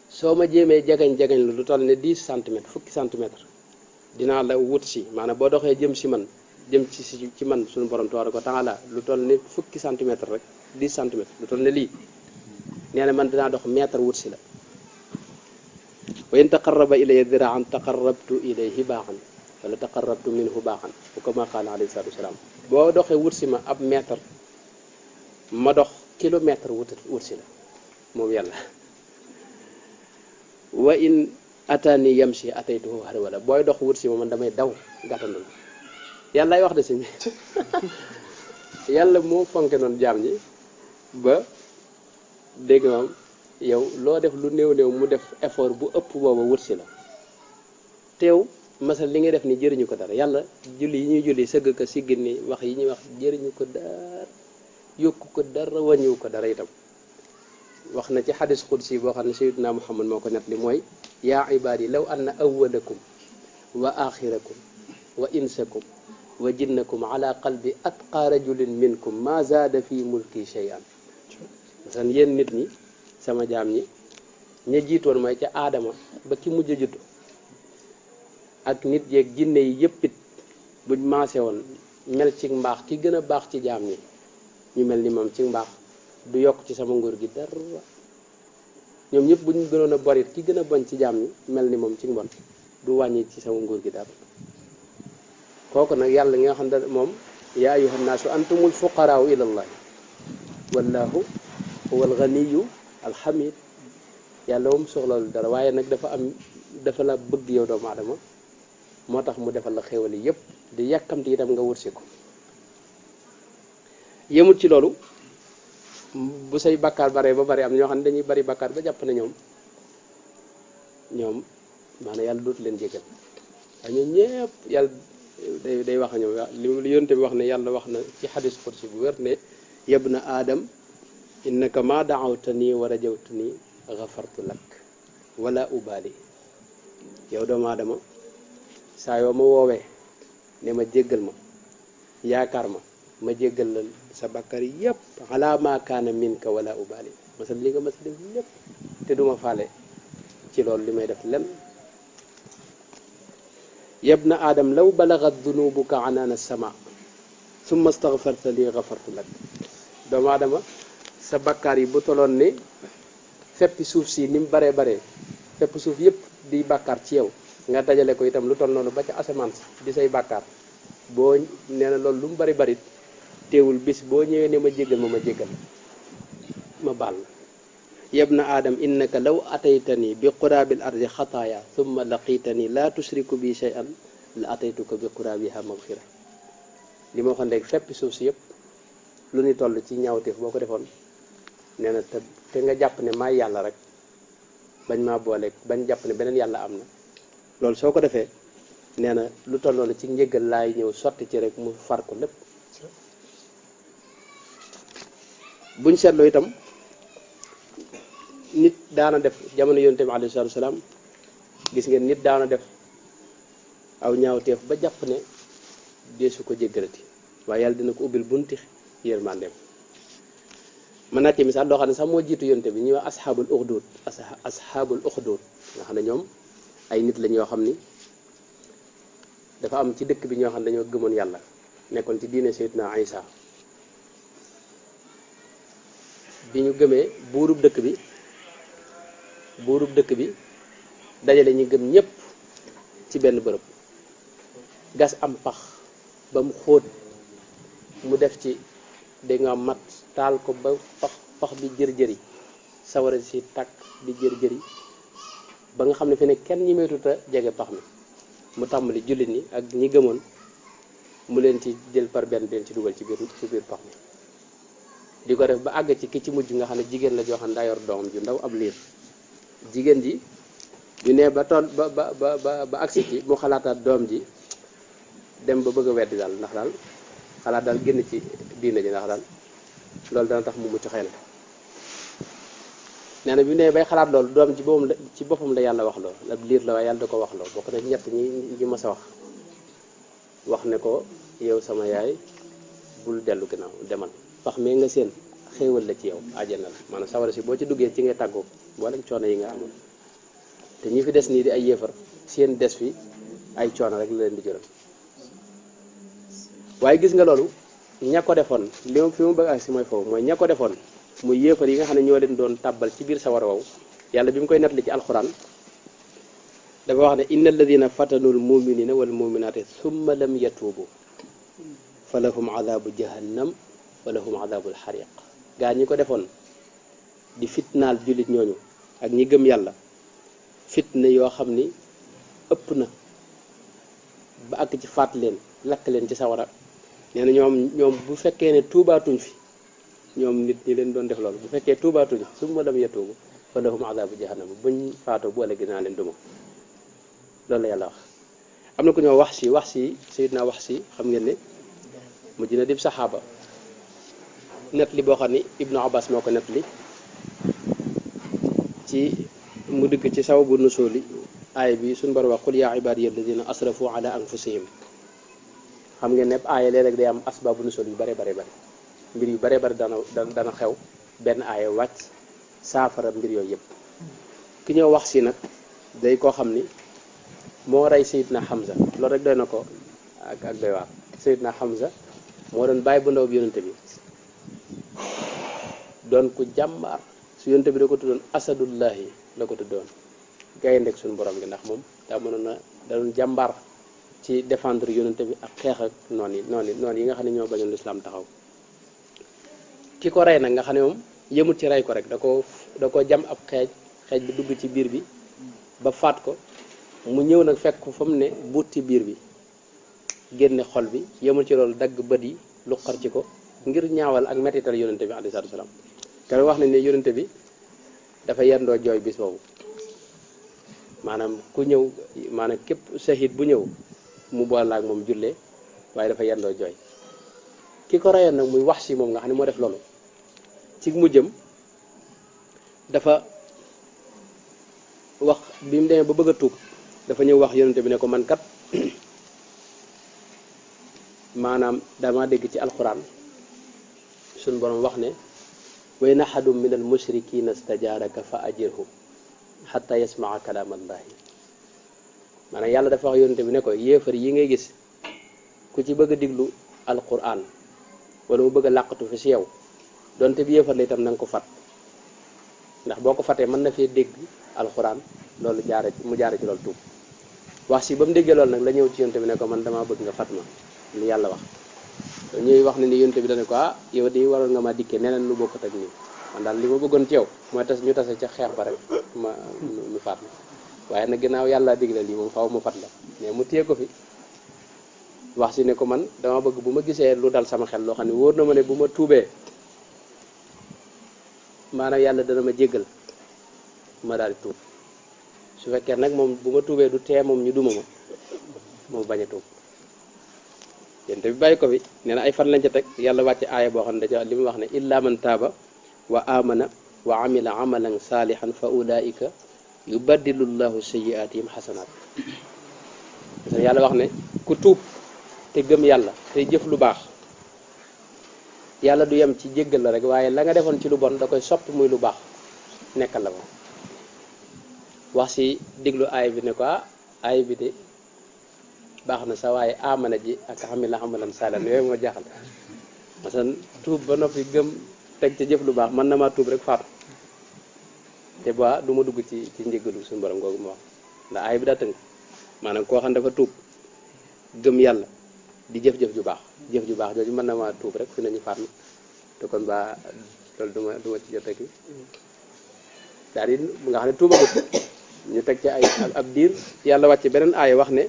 soo ma jéemee jagañ lu toll ne 10 centimètres fukki centimètres dinaa la wut si maanaam boo doxee jëm ci man suñu borom tabaaraka wa taala lu toll ne fukki centimètres rek 10 centimètres lu toll ne lii nee na man dinaa dox mètre wut si la wa in taqarraba ilayya diraan taqarrabtu ilayhi baaxan wala taqarrabtu minhu baaxan bu ko ma qaala alayhi salaatu wasalaam boo doxee wut si ma ab mètre ma dox kilomètre wut si la moom yàlla wa in atani yamshi ataytuhu harwala booy dox wut si ma man damay daw gàttandu la yàllaay wax de si yàlla moo fonke noonu jaam ñi ba dégg moom yow loo def lu néew mu def effort bu ëpp booba wut si la teew masal li ngay def ni jëriñu ko dara yàlla julli yi ñuy julli sëgg ko siggin ni wax yi ñuy wax jëriñu ko dara yokku ko dara wàññiwu ko dara itam wax na ci xadis xudsi boo xam ne sayyidina Muhammad moo ko net li mooy yaa ibaadi law anna awwalakum wa axirakum wa insakum wa jinnakum ala qalbi atqa rajulin minkum ma zaada fi mulki shay'an masalan yéen nit ñi sama jaam ñi ña jiitoon mooy ca aadama ba ki mujj a juddu ak nit yeeg jinne yi yëpp it buñ maase woon mel ci mbaax ki gën a baax ci jaam ñi ñu mel ni moom ci mbaax du yokk ci sama nguur gi dara ñoom ñëpp buñ gënoon a borit ki gën a bon ci jaam ñi mel ni moom ci mbon du wàññi ci sama nguur gi dara kooku nag yàlla nga xam ne moom yaa ayyuhan naasu antumul fuqaraau ilallahi wallahu huwa alganiyu alhamid yàlla moom soxlawul dara waaye nag dafa la bëgg yow doomu aadama moo tax mu defal la xéwal yépp di yàkkamti itam nga wërsi ko yemut ci loolu bu say bakkaar bare ba bari am ñoo xam ne dañuy bari bakkaar ba jàpp ne ñoom maanaam yàlla dootu leen jégal waaye ñoom ñëpp yàlla day wax ñoom li yonte bi wax ne yàlla wax na ci xadis kursi bu wér ne yabna aadam innaka ma daawtani wa rajawtani gafartu lak wala ubali yow doomu aadama saa yoo ma woowee ne ma jéggal ma yaakaar ma jéggal la sa bakkar yépp ala ma kaana minka wala ubali masal li nga mas def lépp te duma faale ci loolu li may def lenn yabna aadam law balagat dunubuka anaana sama summa staghfarta li gafartu lak doomu aadama sa bakkaar yi bu toloon ni feppi suuf si ni mu baree fepp suuf yépp di bàkkaar ci yow nga dajale ko itam lu toll noonu ba ca asamaan si di say bàkkaar boo nee na loolu lu mu bari teewul bis boo ñëwee ne ma jéggal ma jéggal ma baal la yabna aadam innaka law ataytani bi quraabil ardi xataaya thumma laqitani la tushriku bi shay'an la ataytuka bi quraabiha maghfira li ma waxoon léegi feppi suuf si yépp lu ñu toll ci ñaawteef boo ko defoon nee na te nga jàpp ne maay yàlla rek bañ maa boole bañ jàpp ne beneen yàlla am na loolu soo ko defee nee na lu toll noonu ci njëggal laay ñëw sotti ci rek mu far ko lépp buñ seetloo itam nit daana def jamono yonent bi alayhi salaatu wasalaam gis ngeen nit daana def aw ñaawteef ba jàpp ne deesu ko jéggalati waaye yàlla dina ko ubbil bunti yërmandeem mën naa ci misaal loo xam ne sax moo jiitu yonte bi ñuy wax asxaabul uxdud nga xam ne ñoom ay nit lañ yoo xam ni dafa am ci dëkk bi ñoo xam ne dañoo gëmoon yàlla nekkoon ci diine Seydina Isa bi ñu gëmee buurub dëkk bi dajale ñu gëm ñépp ci benn bërëb gas am pax ba mu xóot mu def ci da nga mat taal ko ba pax bi jër-jëri sawara si tàkk di jër-jëri ba nga xam ne fi ne kenn ñi meetut a jege pax mi mu tàmbali jullit ñi ak ñi gëmoon mu leen ci jël par benn leen ci dugal ci biir pax mi di ko def ba àgg ci ki ci mujj nga xam ne jigéen la joo xam ne daa yor doomam ju ndaw ab liir jigéen ji ñu ne ba tool ba agsi ci mu xalaataat doom ji dem ba bëgg a weddi daal ndax daal xalaat daal génn ci diina ji ndax daal loolu dana tax mu mucc xëy na nee na bi ne bay xalaat loolu doom ci boppam la yàlla wax loolu ab liir la waaye yàlla da ko wax loolu bokk na ñett ñi mas a wax ne ko yow sama yaay bul dellu ginnaaw demal pax mee nga seen xéewal la ci yow àjjana la maanaam sawara si boo ci duggee ci ngay tàggoo boolem coono yi nga amoon te ñi fi des nii di ay yéefar seen des fi ay coono rek la leen di jural waaye gis nga loolu ña ko defoon li fi mu bëgg ak si mooy foofu mooy ña ko defoon muy yéefar yi nga xam ne ñoo leen doon tàbbal ci biir sawara wow yàlla bi mu koy nettali ci alxuraan dafa wax ne inna alladina fatanul muminina wal muminaati thumma lam yatuubu fa lahum adabu jahannam wa lahum adabul xariq gaa ñi ko defoon di fitnaal jullit ñooñu ak ñi gëm yàlla fitna yoo xam ni ëpp na ba àgg ci faat leen lakk leen ci sawara nee na ñoom bu fekkee ne tuubaatuñ fi ñoom nit ñi leen doon def loolu bu fekkee tuubaatuñ summa lam yatuubu fa lahum adabu jahannam buñ faatoo bu ëllëgee naa leen duma loolu la yàlla wax am na ku ñoo wax si Seydina wax si xam ngeen ne mujj na dib saxaaba net li boo xam ni Ibnu Abbas moo ko net li ci mu dikk ci sababu nusuuli aaya bi suñu borom wax qul yaa ibaadiya alladina asrafu ala anfusihim xam ngeen ne aaya léeg-léeg day am asbaabu nusuul yu bare mbir yu bare dana xew benn aaya wàcc saafara mbir yooyu yëpp ki ñoo wax si nag day koo xam ni moo rey Seydina Hamza loolu rek doy na ko ak doy waar Seydina Hamza moo doon bàyyi bu ndaw bi yonente bi doon ku jàmbaar su yonente bi da ko tuddoon asadullahi la ko tuddoon gayndek suñu borom gi ndax moom daa mënoon a da doon jàmbaar ci défendre yonente bi ak xeex ak noon yi nga xam ne ñoo bañoon lislaam taxaw. ki ko rey nag nga xam ne moom yëmut ci rey ko rek da ko jam ab xeej bi dugg ci biir bi ba faat ko mu ñëw nag fekk ko fa mu ne buut ci biir bi génne xol bi yëmul ci loolu dagg bët yi lu xar ci ko ngir ñaawal ak mettital yonente bi alayhi salaatu wa salaam te wax nañ ne yonente bi dafa yendoo jooy bis boobu maanaam ku ñëw maanaam képp shahid bu ñëw mu boole ak moom jullee waaye dafa yendoo jooy. ki ko reyoon nag muy wax si moom nga xam ne moo def loolu ci mujjam dafa wax bi mu demee ba bëgg a tuub dafa ñëw wax yonente bi ne ko man kat maanaam dama dégg ci alquran suñ borom wax ne wa in ahadun min al mushrikina stajaaraka fa ajirhu xatta yasmaa kalaam allahi maanaam yàlla dafa wax yonente bi ne ko yéefar yi ngay gis ku ci bëgg a diglu alquran wala mu bëgg a làqatu fi si yow donte bi yéefar la itam na nga ko fat ndax boo ko fatee mën na fee dégg alquran loolu mu jaare ci loolu tuub wax si ba mu déggee loolu nag la ñëw ci yonente bi ne ko man damaa bëgg nga fat ma li yàlla wax ñuy wax ne ni yonente bi dane ko yow di waroon nga ma dikkee neneen lu bokkut ak nii man daal li ma bëggoon ci yow mooy ñu tase ca xeex ba rek mu faat la waaye nag ginnaaw yàlla digle lii moom faaw mu fat la mais mu téye ko fi wax si ne ko man dama bëgg bu ma gisee lu dal sama xel loo xam ne wóor na ma ne bu ma tuubee maanaam yàlla dana ma jéggal ma daal di tuub su fekkee nag moom bu ma tuubee du tee moom ñu duma ma moom bañ a tuub yénte bi bàyyi ko fi nee na ay fan lañ ca teg yàlla wàcce aaya boo xam ne daca li mu wax ne illa man taaba wa amana wa amila amalan salihan fa ulaika yubaddilu llahu sayyiatihim xasanaat yàlla wax ne ku tuub te gëm yàlla te jëf lu baax yàlla du yem ci jéggal la rek waaye la nga defoon ci lu bon da koy soppi muy lu baax nekkal la ko wax si diglu aay bi ne ko aay bi de baax na sa waaye amana ji ak xamila xamalan salan yooyu moo jaaxal masalan tuub ba noppi gëm teg ca jëf lu baax mën na maa tuub rek faatu te ba du ma dugg ci njéggalu suñu borom googu ma wax ndax aay bi daa tënk maanaam koo xam dafa tuub gëm yàlla di jëf-jëf ju baax jooju mën na maa tuub rek fi nañu faat na te kon ba loolu du ma ci jot rek daal di nga xam ne tuubagut ñu teg ci ay ab diir yàlla wàcce beneen aaya wax ne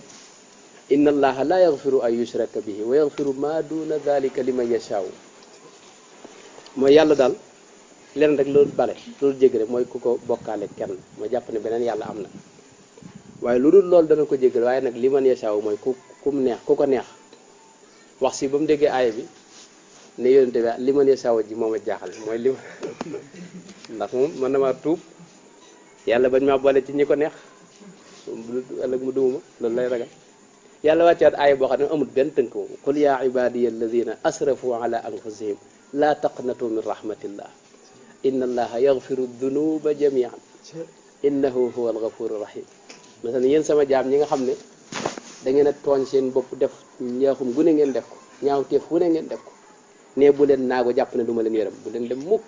inna allaha la yaghfiru an yushraka bihi wa yaghfiru ma duna dhalika liman yashaaw mooy yàlla daal leen rek loolu bale loolu jéggale mooy ku ko bokkaale kenn mooy jàpp ne beneen yàlla am na waaye lu dul loolu dana ko jéggal waaye nag liman yashaaw mooy ku neex ku ko neex wax si ba mu déggee aaya bi ne yonente bi liman yashaaw ji moom a jaaxal mooy li ndax moom mën na maa tuub yàlla bañ maa boole ci ñi ko neex ëllëg mu dumuma loolu lay ragal yàlla wàccaat aaya boo xam ne amul benn tënk moom qul yaa ibadiya alladina asrafu ala anfusihim laa taqnatu min rahmatillah inna allaha yaghfiru dunuba jamian innahu huwa alghafuru rahim masalan yéen sama jaam ñi nga xam ne da ngeen a tooñ seen bopp def ñaaxum gu ne ngeen def ko ñaaw teef gu ne ngeen def ko ne bu leen naago jàpp ne du ma leen yërëm bu leen dem mukk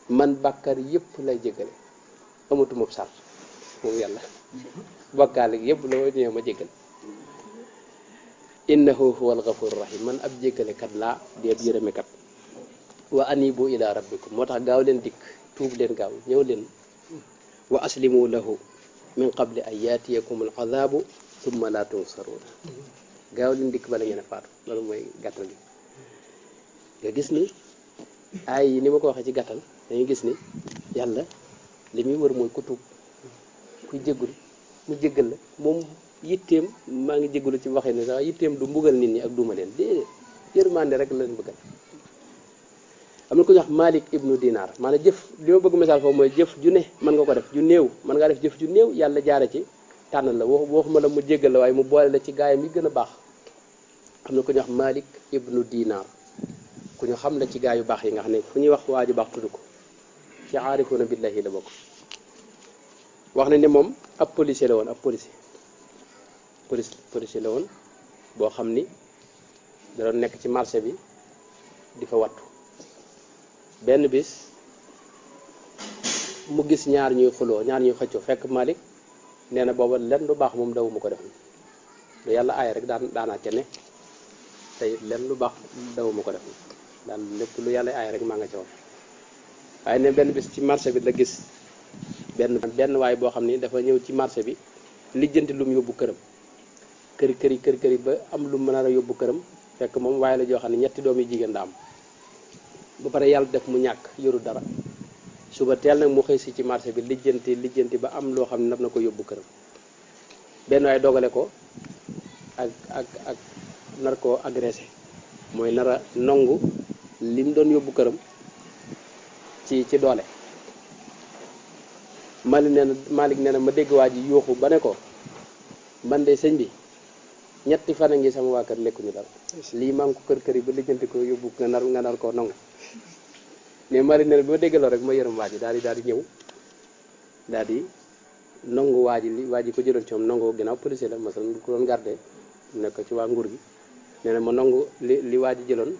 man bàkkar yëpp lay jéggale amatuma sart moom yàlla bokkaale yëpp la ma ñëw ma jéggal innahu huwal ghafurur rahim man ab jéggalekat laa di ab yërëmekat wa anibu ila rabbikum moo tax gaaw leen dikk tuub leen gaaw ñëw leen wa aslimu lahu min qabli an yaatiyakum al azabu thumma la tunsaruna gaaw leen dikk bala ngeen a faatu loolu mooy gàttal gi nga gis ni ay yi ni ma ko waxee ci gàttal dañuy gis ni yàlla li muy wër mooy ku tuub kuy jéggul mu jéggal la moom yitteem maa ngi jéggalu ci waxee ne sax yitteem du mbugal nit ñi ak duma leen déedéet yërmande rek la leen bëggal am na ko ñuy wax Malik ibnu Dinar maanaam jëf li ma bëgg message foofu mooy jëf ju ne mën nga ko def ju néew mën ngaa def jëf ju néew yàlla jaare ci tànnal la waxuma la mu jéggal la waaye mu boole la ci gaayam yi gën a baax am na ko ñuy wax Malik ibnu Dinar ku ñu xam la ci gaay yu baax yi nga xam ne fu ñuy wax waa ju baax tudd ko ci aarifuna billahi la bokk wax nañ ne moom ab policier la woon ab policier la woon boo xam ni da doon nekk ci marché bi di fa wattu benn bis mu gis ñaar ñuy xuloo ñaar ñuy xëccoo fekk Malik nee na booba lenn lu baax moom dawuma ko def lu yàlla aaya rek daanaa ca ne tey lenn lu baax dawuma ko def daan lépp lu yàlla aaya rek maa nga ca woon waaye ne benn bis ci marché bi la gis benn waay boo xam ni dafa ñëw ci marché bi lijjanti lu mu yóbbu këram kër ba am lu mu mën a yóbbu këram fekk moom waaye la joo xam ne ñetti doom yi jigéen da am ba pare yàlla def mu ñàkk yoru dara suba teel nag mu xëy si ci marché bi lijjanti ba am loo xam ne nar na ko yóbbu këram benn waay dogale ko ak nar koo agressé mooy nar a nongu li mu doon yóbbu këram ci doole Malik nee na ma dégg waa ji yuuxu ba ne ko man de sëñ bi ñetti fan a ngi sama waa kër lekkuñu dara lii maa ngi ko kër yi ba lijjanti ko yóbbu nga nar koo nangu mais Malik nee na bi ma déggaloo rek ma yërëm waa ji daal di ñëw daal di nangu waa ji ko jëloon ci moom nangu ginnaaw policier la masalan ko doon gardé nekk ci waa nguur gi nee na ma nangu li waa ji jëloon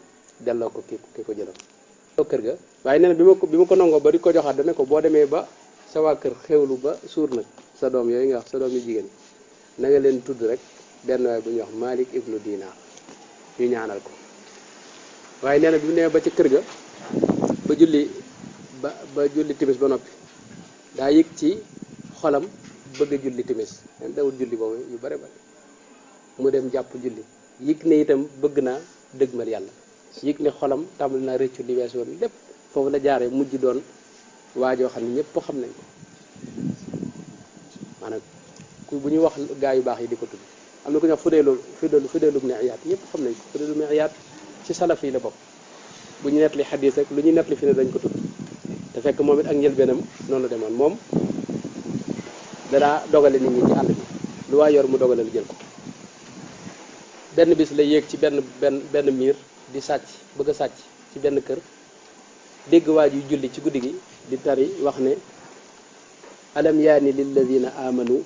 delloo ko ki ko jëloon kër ga waaye nee na bi ma ko nangoo ba di ko joxaat dane ko boo demee ba sa waa kër xewlu ba suur nag sa doom yooyu nga wax sa doom yu jigéen na nga leen tudd rek benn waay bu ñuy wax Malik ibnu Dinar ñu ñaanal ko waaye nee na bi mu nee ba ci kër ga ba julli timis ba noppi daa yëg ci xolam bëgg a julli timis nen dawul julli boobu yu bare bare mu dem jàpp julli yëg ne itam bëgg naa dëgmal yàlla yëg ne xolam tàmbali naa rëccu li weesu woon lépp foofu la jaaree mujj doon waajoo xam ne ñëpp xam nañ ko maanaam bu ñuy wax gaa yu baax yi di ko tudd am na ku ñuy wax Fudaylu ibn Iyaad ñëpp xam nañ ko Fudaylu ibn Iyaad ci salaf yi la bokk bu ñu nettali xadiis rek lu ñuy nettali fi ne dañ ko tudd te fekk moom it ak njëlbeenam noonu la demoon moom danaa dogale nit ñi ci àll bi lu waa yor mu dogale lu jël ko benn bis la yéeg ci benn miir di sàcc bëgg a sàcc ci benn kër dégg waa ji julli ci guddi gi di tari wax ne alam yaani lilladina amanu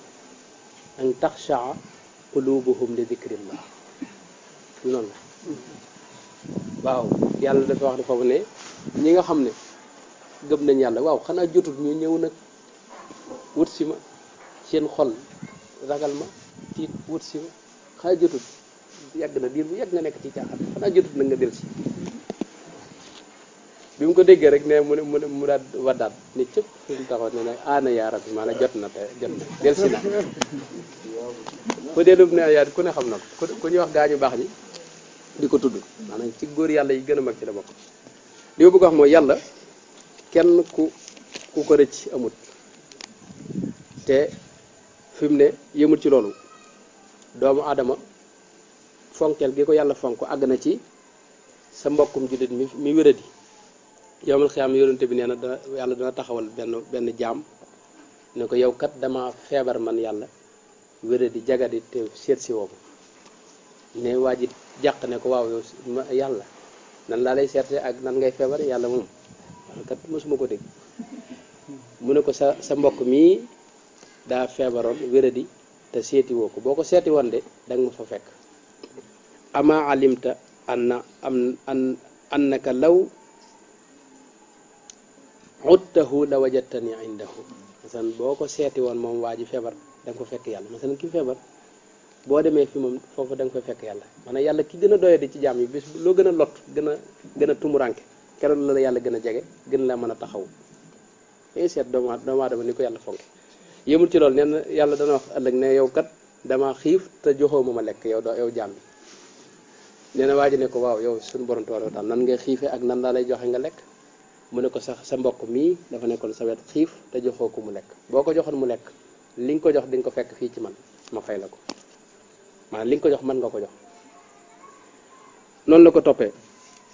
an taxshaa qulubuhum li dikrillah noonu la waaw yàlla dafa wax ne foofu ne ñi nga xam ne gëm nañ yàlla waaw xanaa jotul ñu ñëw nag wut si ma seen xol ragal ma tiit wut si ma xanaa jotul yàgg na diir bu yàgg nga nekk ci caaxaan xanaa jotut nag nga del si bi mu ko déggee rek ne mu daal waddaat ni cëpp fi mu taxaw ne nag aana yaa rabbi maanaam jot na del si na ko deelub ne yaat ku ne xam na ko ku ñuy wax gaañu baax ñi di ko tudd maanaam ci góor yàlla yi gën a mag ci la bokk li ma bëgg wax mooy yàlla kenn ku ko rëcc amut te fi mu ne yëmut ci loolu doomu aadama fonkeel gi ko yàlla fonk àgg na ci sa mbokkum jullit mi wéradi yowmal xiyaam yonente bi nee na yàlla dana taxawal benn jaam ne ko yow kat dama feebar man yàlla wéradi jagadi te seet si woomu ne waa ji jàq ne ko waaw yow yàlla nan laa lay seetse ak nan ngay feebar yàlla moom kat mosuma ko dégg mu ne ko sa mbokk mii daa feebaroon wéradi te seeti woo ko boo ko seeti woon de danga ma fa fekk ama alimta annaka law uttahu la wajadtani indahu masalan boo ko seeti woon moom waa ji feebar da nga ko fekk yàlla masalan ki feebar boo demee fi moom foofu da nga ko fekk yàlla maanaam yàlla ki gën a doyadi ci jaam yi bis loo gën a lot gën a tumuranke keroog la yàlla gën a jege gën la mën a taxaw dañuy seet doomu aadama ni ko yàlla fonke yëmul ci loolu nee na yàlla dana wax ëllëg ne yow kat dama xiif te joxoo ma lekk yow jaam bi nee na waa ji ne ko waaw yow suñu borom tabaaraka wa taala nan ngay xiifee ak nan laa lay joxe nga lekk mu ne ko sa mbokk mii dafa nekkoon sa wet xiif te joxoo ko mu lekk boo ko joxoon mu lekk li nga ko jox di nga ko fekk fii ci man ma fay la ko maanaam li nga ko jox mën nga ko jox noonu la ko toppee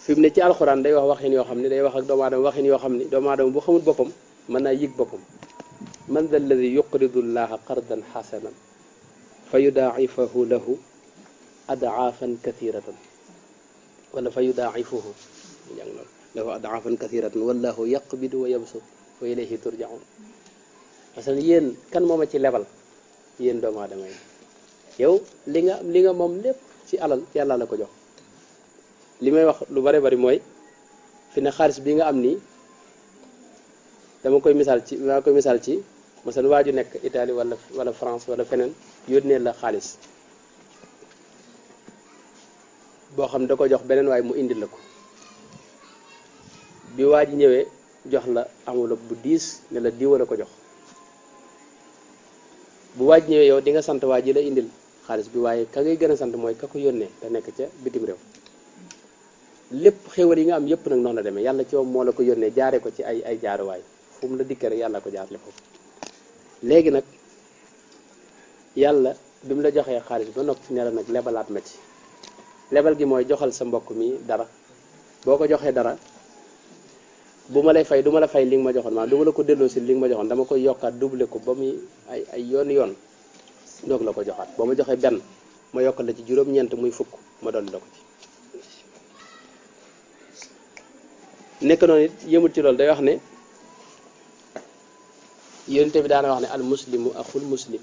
fi mu ne ci alxuraan day wax waxin yoo xam ne day wax ak doomu aadama waxin yoo xam ne doomu aadama bu xamul boppam mën naa yëg boppam man dha alladi yuqridu llaha qardan xasanan fa yudaa'ifahu lahu adaafan kathiratan wala fa yudaa'ifuhu lahu adaafan kathiratan wallahu yaqbidu wa yabsut wa ilayhi turjaun parce que yéen kan mooma ci lebal yéen doomu aadama yi yow li nga moom lépp ci alal yàlla la ko jox li may wax lu bari bari mooy fi ne xaalis bi nga am nii dama koy misaal ci masalan waa ju nekk Italie wala France wala feneen yónnee la xaalis boo xam da ko jox beneen waay mu indil la ko bi waa ji ñëwee jox la enveloppe bu diis ne la diwa la ko jox bu waa ji ñëwee yow di nga sant waa ji la indil xaalis bi waaye ka ngay gën a sant mooy ka ko yónnee te nekk ca bitim réew lépp xéwal yi nga am yépp nag noonu la demee yàlla ci moom moo la ko yónnee jaaree ko ci ay jaaruwaay fu mu la dikkee rek yàlla ko jaarale foofu léegi nag yàlla bi mu la joxee xaalis ba noppi ne la nag lebalaat ma ci lebal gi mooy joxal sa mbokk mi dara boo ko joxee dara bu ma lay fay du ma la fay li nga ma joxoon maanaam du ma la ko delloo si li nga ma joxoon dama koy yokkaat doublé ko ba muy ay yoon doog la ko joxaat boo ma joxee benn ma yokkal la ci juróom-ñeent muy fukk ma dolli la ko ci nekk noonu it yëmul ci loolu day wax ne yonent bi daana wax ne al muslimu axul muslim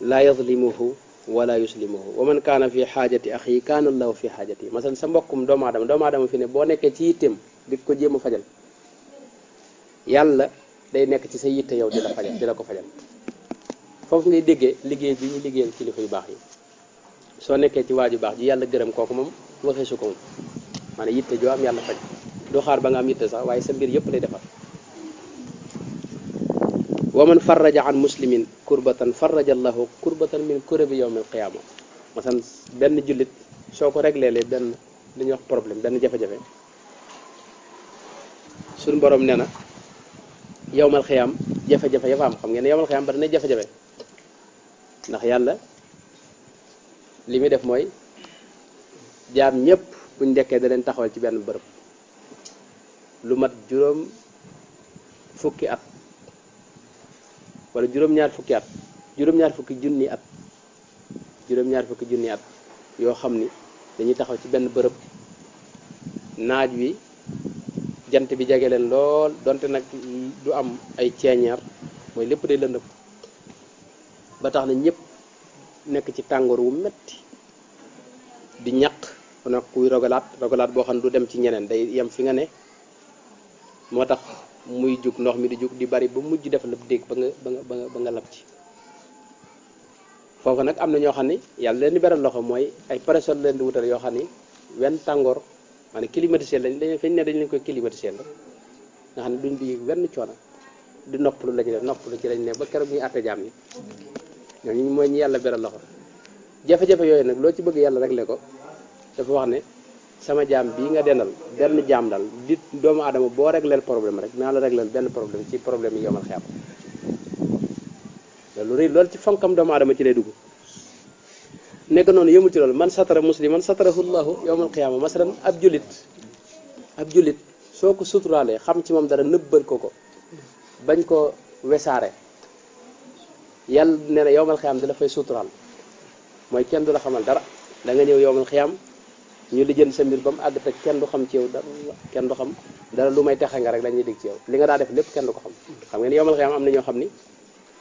laa yazlimuhu wala yuslimuhu wa man kaana fi xaajati axi kaana allahu fi xaajati masal sa mbokkum doomu aadama fi ne boo nekkee ci yitteem di ko jéem a fajal yàlla day nekk ci sa yitte yow di la ko fajal foofu ngay déggee liggéey bi ñu liggéeyal kilifa yu baax yi soo nekkee ci waaju baax ji yàlla gërëm kooku moom waxee su ko moom maanaam yitte joo am yàlla faj doo xaar ba nga am yitte sax waaye sa mbir yëpp lay defar wa man farraja an muslimin kurbatan farraja allahu kurbatan min kurabi yawm al qiyama masan benn jullit soo ko réglé lee benn li ñuy wax problème benn jafe-jafe suñu borom nee na yawmal xiyaam jafe-jafe ya fa am xam ngeen ne yawmal xiyaam ba dana jafe-jafe ndax yàlla li muy def mooy jaam ñëpp buñ ndekkee da leen taxawal ci benn bërëb lu mat juróom fukki at wala juróom-ñaar fukki at juróom-ñaar fukki junni at yoo xam ni dañuy taxaw ci benn bërëb naaj wi jant bi jege leen lool donte nag du am ay ceeñeer mooy lépp day lëndëm ba tax na ñëpp nekk ci tàngoor wu metti di ñaq nag kuy rogalaat boo xam ne du dem ci ñeneen day yem fi nga ne moo tax muy jug ndox mi di jug di bari ba mujj def la dégg ba nga lab ci foofu nag am na ñoo xam ne yàlla leen di beral loxo mooy ay pression leen di wutal yoo xam ni wenn tàngoor maanaam climatiseur lañ fañ ne dañ leen koy climatiseur la nga xam ne duñ di wenn coono di noppalu la ñu def noppalu ci lañ ne ba keroog ñuy àtte jaam yi ñooñu mooy ñu yàlla beral loxo jafe-jafe yooyu nag loo ci bëgg yàlla réglé ko dafa wax ne sama jaam bii nga dendal benn jaam dal di doomu aadama boo régleel problème rek naa la régleel benn problème ci problème yi yomal xeam loolu rëy loolu ci fonkam doomu aadama ci lay dugg nekk noonu yëmul ci loolu man satara musliman satarahu llahu yawmal qiyaama masalan ab jullit soo ko suturaalee xam ci moom dara nëbbal ko bañ ko wesaare yàlla nee na yawmal qiyaama da la fay suturaal mooy kenn du la xamal dara da nga ñëw yawmal qiyaama ñu lijjën sa mbir ba mu àgg te kenn du xam ci yow dara kenn du xam dara lu may texe nga rek la ñuy dégg ci yow li nga daa def lépp kenn du ko xam ngeen yawmal qiyaama am na ñoo xam ni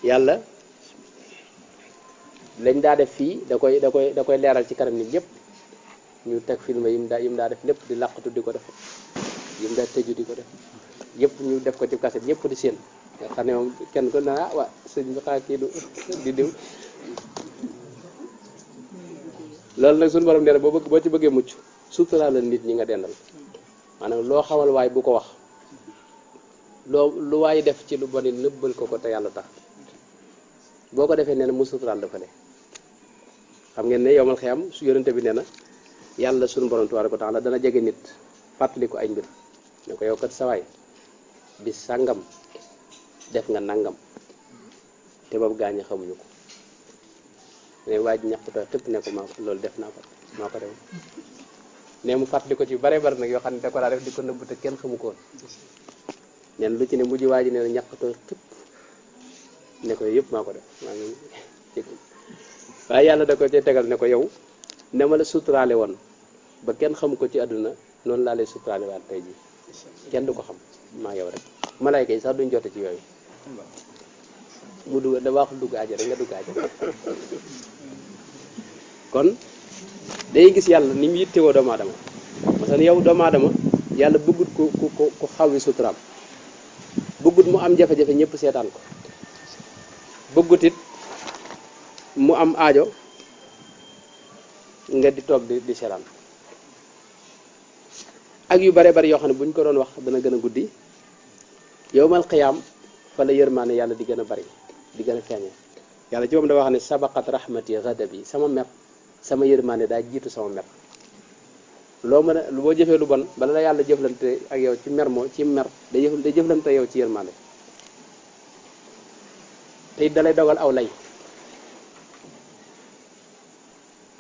yàlla lañ daa def fii da koy leeral ci kanam nit ñëpp ñu teg film yi mu daa def lépp di làqatu di ko def yi mu daa tëju di ko def yëpp ñu def ko ci kaset ñëpp di séen nga xam ne moom kenn ko na waa sëñ bi xaa kii du di diw loolu nag suñu borom nee na boo ci bëggee mucc suturaalal nit ñi nga dendal maanaam loo xamal waay bu ko wax lu waay def ci lu bon it nëbbal ko te yàlla tax boo ko defee nee na mu suturaal dafa ne xam ngeen ne yowmal xiyam su yonente bi nee na yàlla suñu borom tabaaraka wa taala dana jege nit fàttali ko ay mbir ne ko yow kat sawaay bis sàngam def nga nangam te boobu gaañe xamuñu ko mais waa ji ñàkk tooy xëpp ne ko loolu def naa ko maa ko def ne mu fàttali ko ci bare bare nag yoo xam ne da ko daa def di ko nëbb te kenn xamu ko woon neen lu ci ne mujj waa ji ne na ñàkk tooy xëpp ne ko yëpp maa ko def maa ngi waaye yàlla da ko ci tegal ne ko yow ne ma la suturaale woon ba kenn xamu ko ci àdduna noonu laa lay suturaale waat tey ji kenn du ko xam maa yow rek malayka yi sax duñ jote ci yooyu mu dugg da waxul dugg àjjana rek nga dugg àjjana kon day gis yàlla ni mu yittewoo doomu aadama parce que yow doomu aadama yàlla bëggut ku xawi suturaam bëggut mu am jafe-jafe ñëpp seetaan ko bëggut it mu am aajo nga di toog di seetaan ak yu bare bari yoo xam ne bu ñu ko doon wax dana gën a guddi yowmal qiyaam fa la yërmaane yàlla di gën a bari di gën a feeñe yàlla ci moom da wax ne sabaqat rahmati ghadabi sama mer sama yërmaane daa jiitu sama mer loo mën a boo jëfee lu bon bala la yàlla jëflante ak yow ci mer moo ci mer day jëflante ak yow ci yërmaane te it dalay dogal aw lay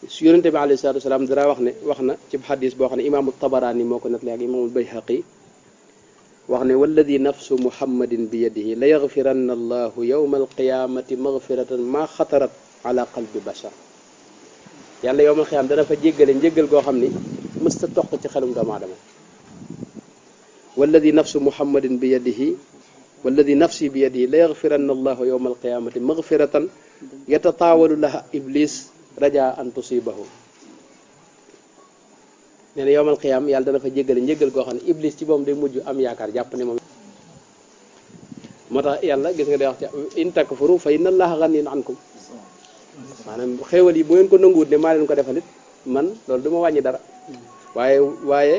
su yonente bi alayhi salaatu wasalaam dara wax na ci xadis boo xam ne imaamu tabaraani moo ko nettali ak imaamul bayhaqi wax ne walladi nafsu muhammadin bi yadihi la yaxfiranna allahu yowma alqiyamati magfiratan ma xatarat ala qalbi bashar yàlla yowmal qiyaam dana fa jéggale njéggal goo xam ni mësta toq ci xelum doomu aadama walladi nafsu muhammadin bi yadihi walladi nafsi bi yadihi la yaxfiranna allahu yowma alqiyamati magfiratan yatataawalu laha iblis raja an tusibahu nee na yowmal qiyaam yàlla dana fa jéggale njéggal goo xam ne iblis ci moom day mujj am yaakaar jàpp ne moom moo tax yàlla gis nga day wax ci in takfuru fa inna allaha ganiyyun ankum maanaam xéewal yi bu ngeen ko nanguwut ne maa leen ko defalit man loolu du ma wàññi dara waaye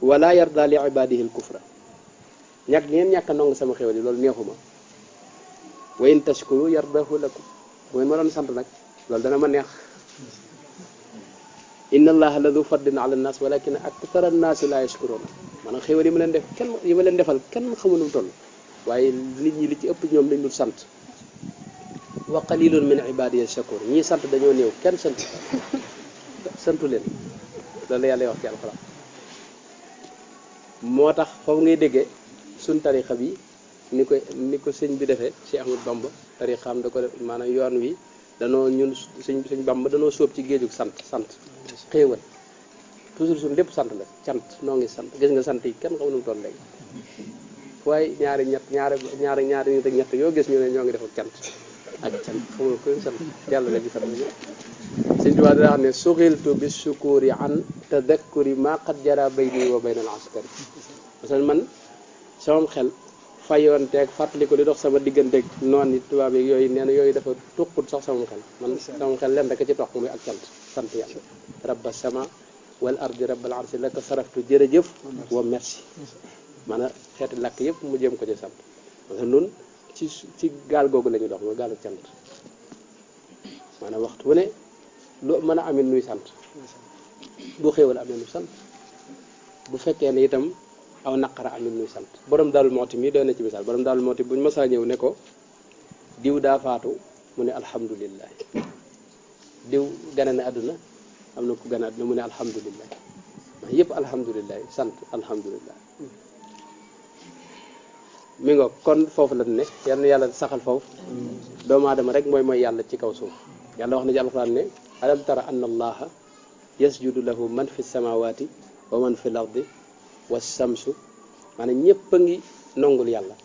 wala yarda li ibadihi al kufra ñàkk ngeen ñàkk a nangu sama xéewal yi loolu neexuma wa in tashkuru yardahu lakum bu ngeen ma doon sant nag loolu dana ma neex inna allaha la du fadlin ala nnas walakin akthara nnaasi la yashkuruna maanaam xéewal yi ma leen def yi ma leen defal kenn xamul nu mu toll waaye nit ñi li ci ëpp ñoom lañ dul sant wa qalilun min ibadiya shakur ñii sant dañoo néew kenn santu leen loolu la yàlla wax ci alxuraan moo tax foofu ngay déggee suñ tarixa bi ni ko sëñ bi defee Cheikh Ahmadou Bamba tarixaam da ko def maanaam yoon wi danoo ñun suñ Bamba danoo sóob ci géejug sant xéewal toujours suñ lépp sant la cant noo ngi sant gis nga sant yi kenn xamu nu mu toll léegi waaye ñaari nit ak ñett yoo gis ñu ne ñoo ngi def ak cant xamul ko sant yàlla la gi sant sëñ Tuubaa daa xam ne suxiltu bi sukuri an tadakkuri ma qad jara bayni wa bayna al askari parce que man sama xel fayoonteeg fàttali ko li dox sama digganteeg noon yi tubaab yi yooyu nee na yooyu dafa tuqut sax sama xel man sama xel leen rek ci toq muy ak sant yàlla rabba sama wal ardi rabbal arsi laka saraftu jërëjëf wa merci maanaam xeeti làkk yëpp mu jëm ko ci sant parce que nun ci gaal googu la ñuy dox mooy gaalu cant maanaam waxtu wu ne lu mën a amit nuy sant bu xéewal amee nu sant bu fekkee ne itam aw naqara amit nuy sant borom Daaru Muxti mi doy na ci misaal borom Daaru Muxti buñ masaa ñëw ne ko diw daa faatu mu ne alhamdulillah diw gane na àdduna am na ku gane àdduna mu ne alhamdulillah ndax yëpp alhamdulillah sant alhamdulillah mi ngo kon foofu la ne yal na yàlla saxal foofu doomu aadama rek mooy yàlla ci kaw suuf yàlla wax na ci alxuraan ne alam tara anna allaha yasjudu lahu man fi samawati wa man fi l ardi wa samsu maanaam ñëpp a ngi nongul yàlla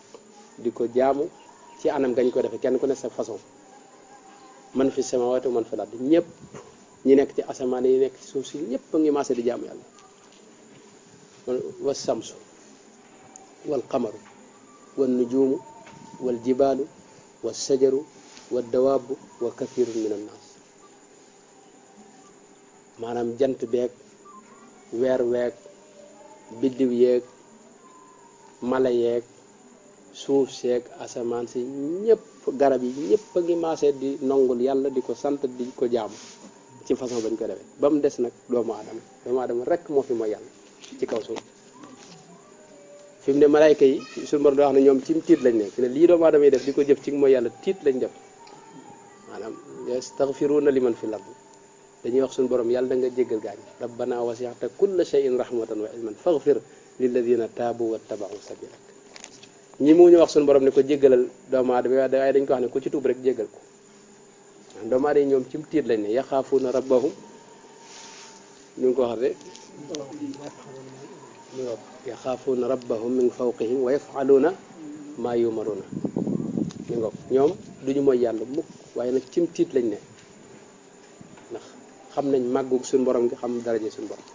di ko jaamu ci anam gañ ko defee kenn ku ne sa façon man fi samawati wa man fi l ardi ñëpp ñi nekk ci asamaan yi nekk ci suuf si ñëpp a ngi maase di jaamu yàlla wa samsu wal qamaru wal nujuumu wal jibaalu wal sajaru wal dawaabu wa kathirun min annaas maanaam jant beeg weer weeg biddiw yeeg mala yeeg suuf seeg asamaan si ñëpp garab yi ñëpp a ngi maase di nongul yàlla di ko sant di ko jaamu ci façon bañ ko defee ba mu des nag doomu aadama rek moo fi mooy yàlla ci kaw suuf fi mu ne malaayka yi suñu borom da wax ne ñoom ci tiit lañ ne fi ne lii doomu aadama yi def di ko jëf ci mooy yàlla tiit lañ def maanaam yastaghfiruuna liman fi l-ard dañuy wax suñu borom yàlla da nga jéggal gaañ rabbana wasi'ta kulla shay'in rahmatan wa ilman faghfir lilladina taabu wattaba'u sabilak ñi mu ñu wax suñu borom ne ko jéggalal doomu aadama waaye dañ ko wax ne ku ci tuub rek jéggal ko doomu aadama yi ñoom ci tiit lañ ne yaxaafuuna rabbahum ñu ngi ko wax de yaxaafuuna rabbahum min fawqihim wa yaf'aluuna maa yumaruna mi ngoog ñoom duñu mooy yàlla mukk waaye nag cim tiit lañ ne ndax xam nañ màggu suñu borom gi xam daraje suñu borom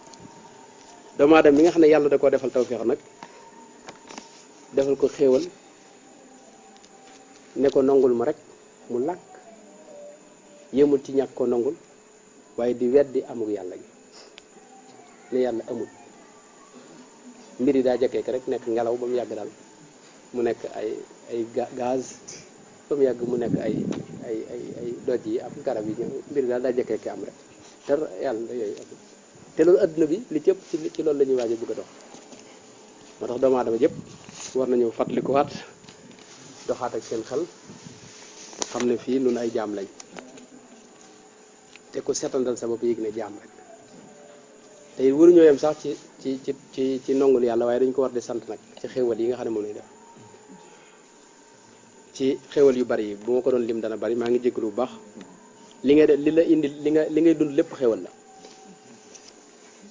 doomu aadama mi nga xam ne yàlla da koo defal tawfeex nag defal ko xéewal ne ko nongul ma rek mu làkk yëmul ci ñàkk ko nongul waaye di weddi amul yàlla gi ne yàlla amul mbir yi daa jekkee rek nekk ngelaw ba mu yàgg daal mu nekk ay gaz ba mu yàgg mu nekk ay doj yi ak garab yi ñëw mbir yi daal daa jekkee am rek te yàlla yooyu amul te loolu adduna bi li ci ëpp ci loolu la ñuy waaj a bëgg a dox moo tax doomu aadama yëpp war nañu fàttalikuwaat doxaat ak seen xel xam ne fii nun ay jaam lañ te ku setandal sa bopp yëg ne jaam rek te it waruñoo yem sax ci nongul yàlla waaye dañ ko war di sant nag ci xéewal yi nga xam ne moom lay def ci xéewal yu bari yi bu ma ko doon lim dana bari maa ngi jégalu bu baax li ngay def li la indi li ngay dund lépp xéewal la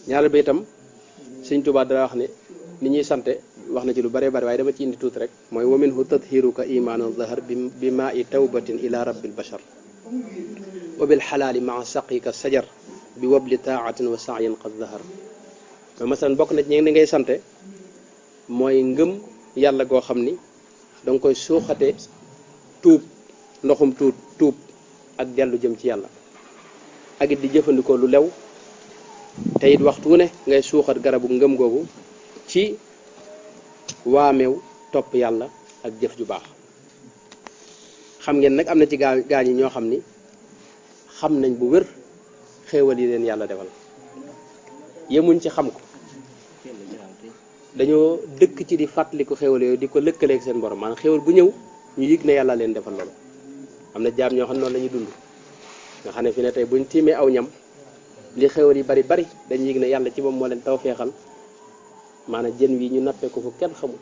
ñaareel ba itam Sëñ Tuubaa dara wax ne ni ñuy sante wax na ci lu bare bari waaye dama ci indi tuuti rek mooy wa minhu tadhiruka imaanu zahar bi maa i tawbatin ila rabbil bashar wa bil xalaali maa saqika sajar bi wabli taatin wa saayin qad zahar mooy masalan bokk na ci ñi ngay sante mooy ngëm yàlla goo xam ni danga koy suuxate tuub ndoxum tuub ak dellu jëm ci yàlla ak it di jëfandikoo lu lew te it waxtu wu ne ngay suuxat garabu ngëm googu ci waameew topp yàlla ak jëf ju baax xam ngeen nag am na ci gaa ñi ñoo xam ni xam nañ bu wér xéewal yi leen yàlla defal yemuñ ci xam ko dañoo dëkk ci di fàttaliku xéewal yooyu di ko lëkkaleeg seen borom maanaam xéewal bu ñëw ñu yëg ne yàlla leen defal loolu am na jaam ñoo xam ne noonu la ñuy dund nga xam ne fi ne tey buñ tiimee aw ñam li xéewal yi bari dañuy yëg ne yàlla ci moom moo leen taw feexal maanaam jën wi ñu nappee ko fu kenn xamul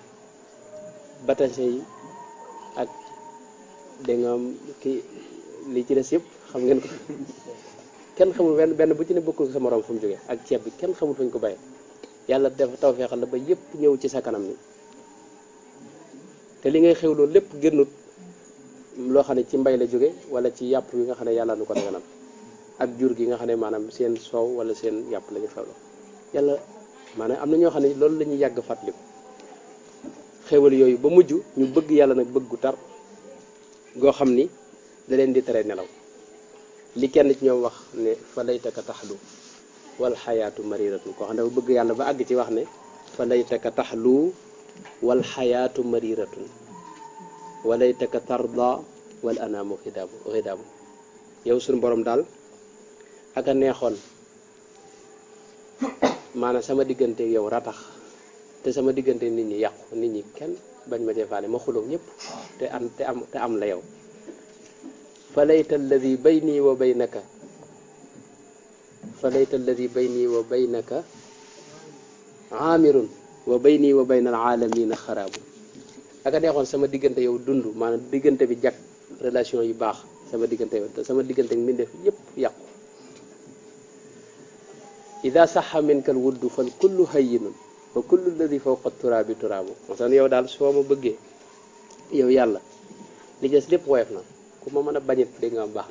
batase yi ak dégg nga ki li ci des yëpp xam ngeen ko kenn xamul benn bu ci ne bokkul sa morom fu mu jógee ak ceeb bi kenn xamul fañ ko bàyyee yàlla dafa taw feexal la ba yëpp ñëw ci sa kanam ni te li ngay xew loolu lépp génnut loo xam ne ci mbay la jóge wala ci yàpp yi nga xam ne yàlla nu ko daganal ak jur gi nga xam ne maanaam seen soow wala seen yàpp la ñu xewloo yàlla maanaam am na ñoo xam ne loolu la ñuy yàgg fàttaliku xéwal yooyu ba mujj ñu bëgg yàlla nag bëgg gu tar goo xam ni da leen di tere nelaw li kenn ci ñoom wax ne fa laytaka taxlu wal xayaatu mariratun koo xam ne dafa bëgg yàlla ba àgg ci wax ne fa laytaka taxlu wal xayaatu mariratun wa laytaka tarda wal anaamu xidaabu yow suñu borom daal ak a neexoon maanaam sama diggante yow ratax te sama diggante nit ñi yàqu nit ñi kenn bañ ma cee faale ma xuloog ñëpp te am la yow fa layta alladi bayni wa baynaka aamirun wa bayni wa bayna alaalamina xaraabu ak a neexoon sama diggante yow dund maanaam diggante bi jag relation yu baax sama diggante yow te sama diggante mbindeef yëpp yàqu ida saxa minka al wuddu fal kullu hayyinun wa kullu alladi fawqa turaabi turaabu masan yow daal soo ma bëggee yow yàlla li des lépp woyof na ku ma mën a bañit dégg nga baax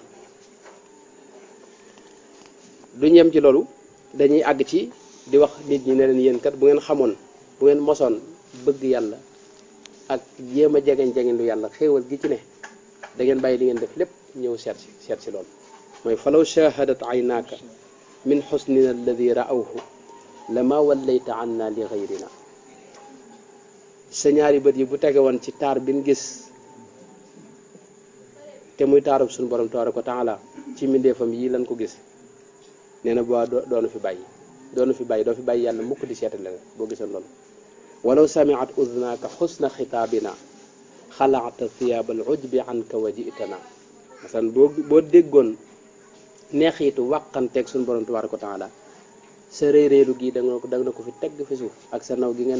du ñem ci loolu dañuy àgg ci di wax nit ñi ne leen yéen kat bu ngeen xamoon bu ngeen mosoon bëgg yàlla ak jéem a jegeñ lu yàlla xéewal gi ci ne da ngeen bàyyi li ngeen def lépp ñëw seet si loolu mooy falaw shahadat aynaaka min xusnina alladi raawhu lama wallayta anna li gayrina sa ñaari bët yi bu tege woon ci taar bin gis te muy taarub suñu borom tabaaraka wa taala ci mbindeefam yi lan ko gis nee na boo doonu fi bàyyi doo fi bàyyi yàlla mukk di seeta leneen boo gisoon loolu walaw samiat udnaaka xusna xitaabina xalaata thiyaab al ujbi anka wa jitana masan boo déggoon neexiitu wàqanteeg suñu borom tabaaraka wa taala sa réeréelu gi da nga ko fi tegg fi suuf ak sa naw gi nga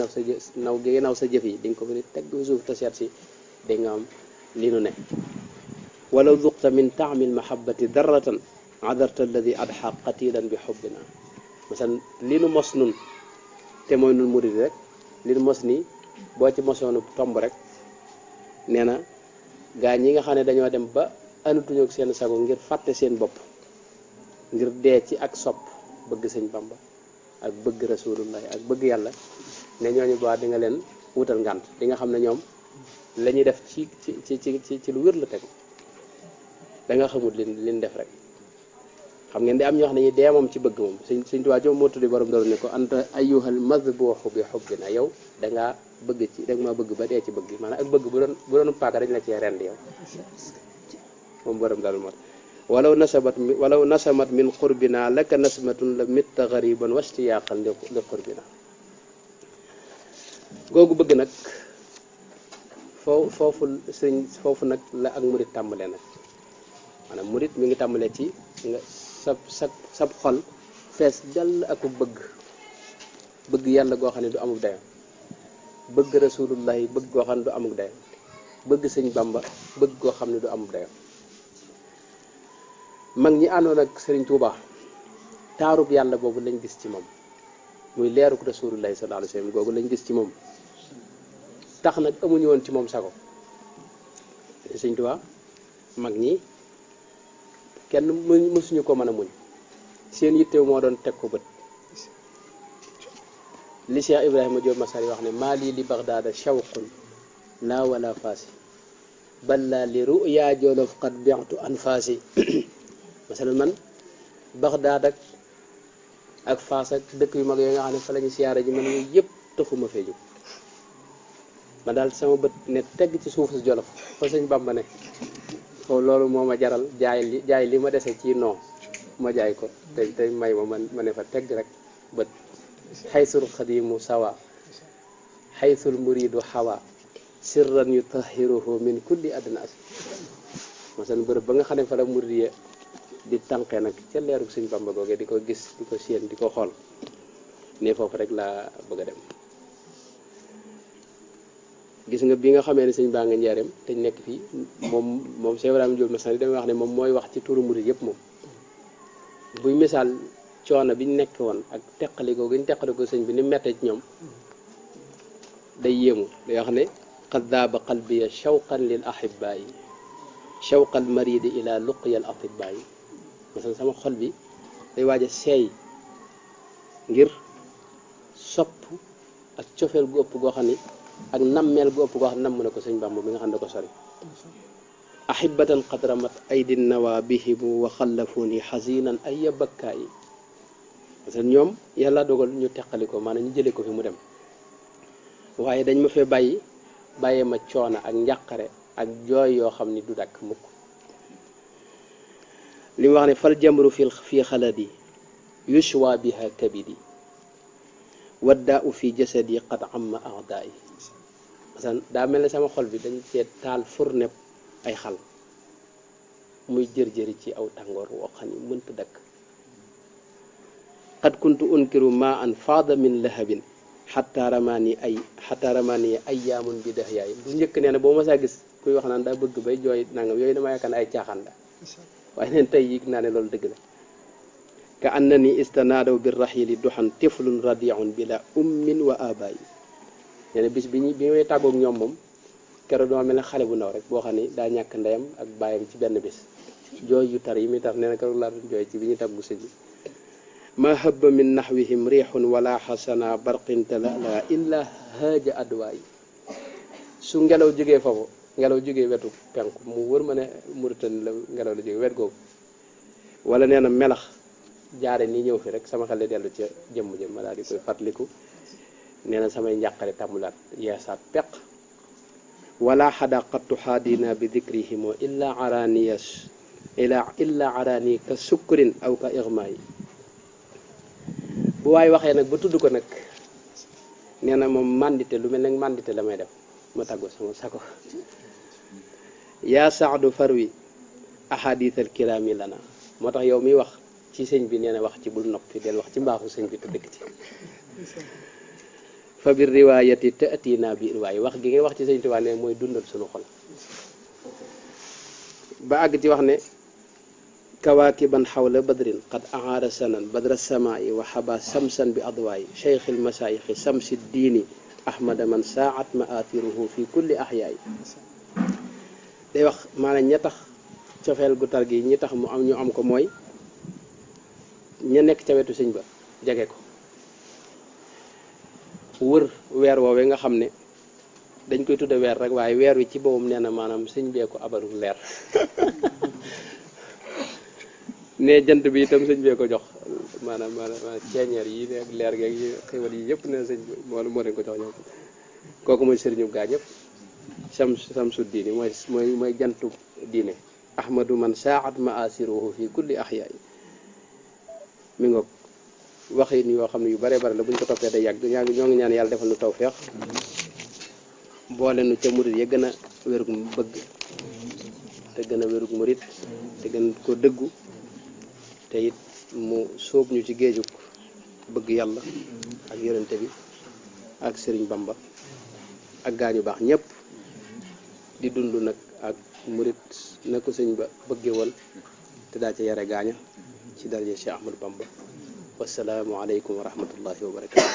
naw sa jëf yi di nga ko fi tegg fi suuf te seet si da nga am li nu ne walaw duqta min taamil mahabbati darratan adarta alladi adxa qatilan bi xubbina masan li nu mos nun te mooy nun murid rek li nu mos nii boo ci mosoonu tomb rek nee na gaa ñi nga xam ne dañoo dem ba anatuñu ak seen sago ngir fàtte seen bopp ngir dee ci ak sopp bëgg sëñ Bamba ak bëgg rasulullahi ak bëgg yàlla ne ñooñu boo di nga leen wutal ngànt li nga xam ne ñoom la ñuy def ci lu wér la teg da nga xamul liñ def rek xam ngeen di am ñoo xam ne ñi dee moom ci bëgg moom Sëñ Tuubaa joom moo tuddi borom daru ne ko anta ayyuhal madbuuxu bi xubbina yow dangaa bëgg ci danga maa bëgg ba dee ci bëgg maanaam ak bëgg bu doon paaka dañ la cee rend yow moom borom daru moo walaw nasamat min qurbina laka nasmatun la mitta gariban wastiyaaqan li qurbina googu bëgg nag foofu nag la ak murit tàmbalee nag maanaam murit mi ngi tàmbalee ci nga sab xol fees dell ak bëgg yàlla goo xam ne du amuk dayo bëgg rasulullahi bëgg goo xam ne du amuk dayo bëgg sëñ Bamba bëgg goo xam ne du amuk dayo mag ñi àndoon ak Sëriñ Tuuba taarub yàlla boobu lañ gis ci moom muy leeruk rasulullahi sallallahu alayhi wasallam googu lañ gis ci moom tax nag amuñu woon ci moom sago Sëriñ Tuuba mag ñi kenn mësuñu ko mën a muñ seen yittew moo doon teg ko bët li Cheikh Ibrahima Diop Masari wax ne maa lii li Bagdaada shawqun laa wala faasi balla li ruya jolof qad bi'tu anfaasi masalan man Bagdaad ak Faas ak dëkk yu mag yooyu nga xam ne fa la ñu siyaare ji man yooyu yëpp taxuma fee jóg ma daal sama bët ne tegg ci suuf si Jolof fa sëñ Bamba ne foofu loolu moo ma jaral jaay li ma dese ci non ma jaay ko tey may ma ne fa tegg rek bët xaysul xadimu sawa xaysul muridu xawa sirran yutahiruhu min kulli adnas masalan bërëb ba nga xam ne fa la murid di tànqee nag ca leerug sëñ Bamba googee di ko gis di ko séen di ko xool ne foofu rek laa bëgg a dem gis nga bi nga xamee ne sëñ baa nga njaareem te nekk fii moom Cheikh Ibrahima Diop Masari damay wax ne moom mooy wax ci turu murid yëpp moom buy misaal coono bi ñu nekk woon ak teqalikoo gi ñu teqalikoo sëñ bi ni mettee ci ñoom day yéemu day wax ne qad daaba qalbiya shawqan lil ahibaayi shawqal maridi ila luqyal atibaayi masalan sama xol bi day waaj a seey ngir sopp ak cofeel gu ëpp goo xam ni ak nammeel gu ëpp goo xam ne namm na ko sëñ Bamba bi nga xam ne ko sori ahibatan qad ramat aydin nawa bihimu wa xallafuni xasinan ay bakkaay yi parce que ñoom yàlla dogal ñu teqali ko maanaam ñu jëlee ko fi mu dem waaye dañ ma fee bàyyee ma coono ak njàqare ak jooy yoo xam ni du dakk mukk li mu wax ne fal jamru fi xaladi yushwa biha kabidi waddaa u fi jasadi qad amma a'daay parce que daa mel ne sama xol bi dañ cee taal fourne ay xal muy jër-jëri ci aw tàngoor woo xam ni mënta dakk qad kuntu unkiru ma an faada min lahabin xataa ramaani ayyaamun bi dahyaay bu njëkk nee na boo ma saa gis kuy wax naan daa bëgg bay jooy nangam yooyu dama yaakaar ne ay caaxaan la waaye neen tey yëg naa ne loolu dëgg la ka annani istanaadaw bi raxili duxan tiflun radiun bila ummin wa abaay nee na bis bi may tàggoog ñoom moom keroog dama mel ne xale bu ndaw rek boo xam ne daa ñàkk ndeyam ak baayam ci benn bis jooy yu tar yi muy tar nee na keroog laa doon jooy ci bi ñuy tàggu sëñ bi ma habba min naxwihim riixun wala xasana barqin talala illa haaja adwaay su ngelaw jógee foofu ngelaw jógee wetu penku mu wër ma ne Mauritanie la ngelaw la jógee wet googu wala nee na melax jaare nii ñëw fi rek sama xel dellu ca jëmm ma daal di koy fàttaliku nee na samay njàqare tàmmulaat yeesaat peq wala xadaqattu xaadina bi dikrihimo illa arani ka sukkurin aw ka irmaay bu waay waxee nag ba tudd ko nag nee na moom mandité lu mel nag mandité la may def ma tàggu sama sako yaa saadu farwi ahadithal kiraami lana moo tax yow miy wax ci sëñ bi nee na wax ci bul noppi del wax ci mbaaxu sëñ bi te dëkk ci fa bir riwaayati te atina bi waaye wax gi ngay wax ci sëñ Tuubaa ne mooy dundal suñu xol ba àgg ci wax ne kawaakiban xawla badrin qad ahaara sanan badra samaai wa xaba samsan bi adwaay cheikh il masaayixi samsi diini ahmada man saat maathiruhu fi kulli ahyaay day wax maanaam ña tax cofeel gu tar gi ñi tax mu am ñu am ko mooy ña nekk ca wetu sëñ ba jege ko wër weer woowee nga xam ne dañ koy tudde weer rek waaye weer wi ci boppam nee na maanaam sëñ bee ko abalu leer ne jant bi itam sëñ bee ko jox maanaam ceeñeer yi ak leer geeg yi xéwal yi yëpp ne sëñ moo leen ko jox ñoom kooku mooy sëriñu gaa ñëpp samsu diini mooy jantu diine ahmadu man saat maasiruhu fi kulli axyaay mi ngoog waxin yoo xam ne yu bare bare la buñ ko toppee day yàgg ñoo ngi ñaan yàlla defal nu tawfeex boole nu ca murit ya gën a wérug bëgg te gën a wérug murit te gën ko dëggu te it mu sóob ñu ci géejug bëgg yàlla ak yonente bi ak sëriñ Bamba ak gaañu baax ñëpp di dund nag ak murit na ko sëñ ba bëgge woon te daa ca yare gaaña ci daraje Cheikh Ahmadou Bamba wasalaamu aleykum wa rahmatullahi wa barakatu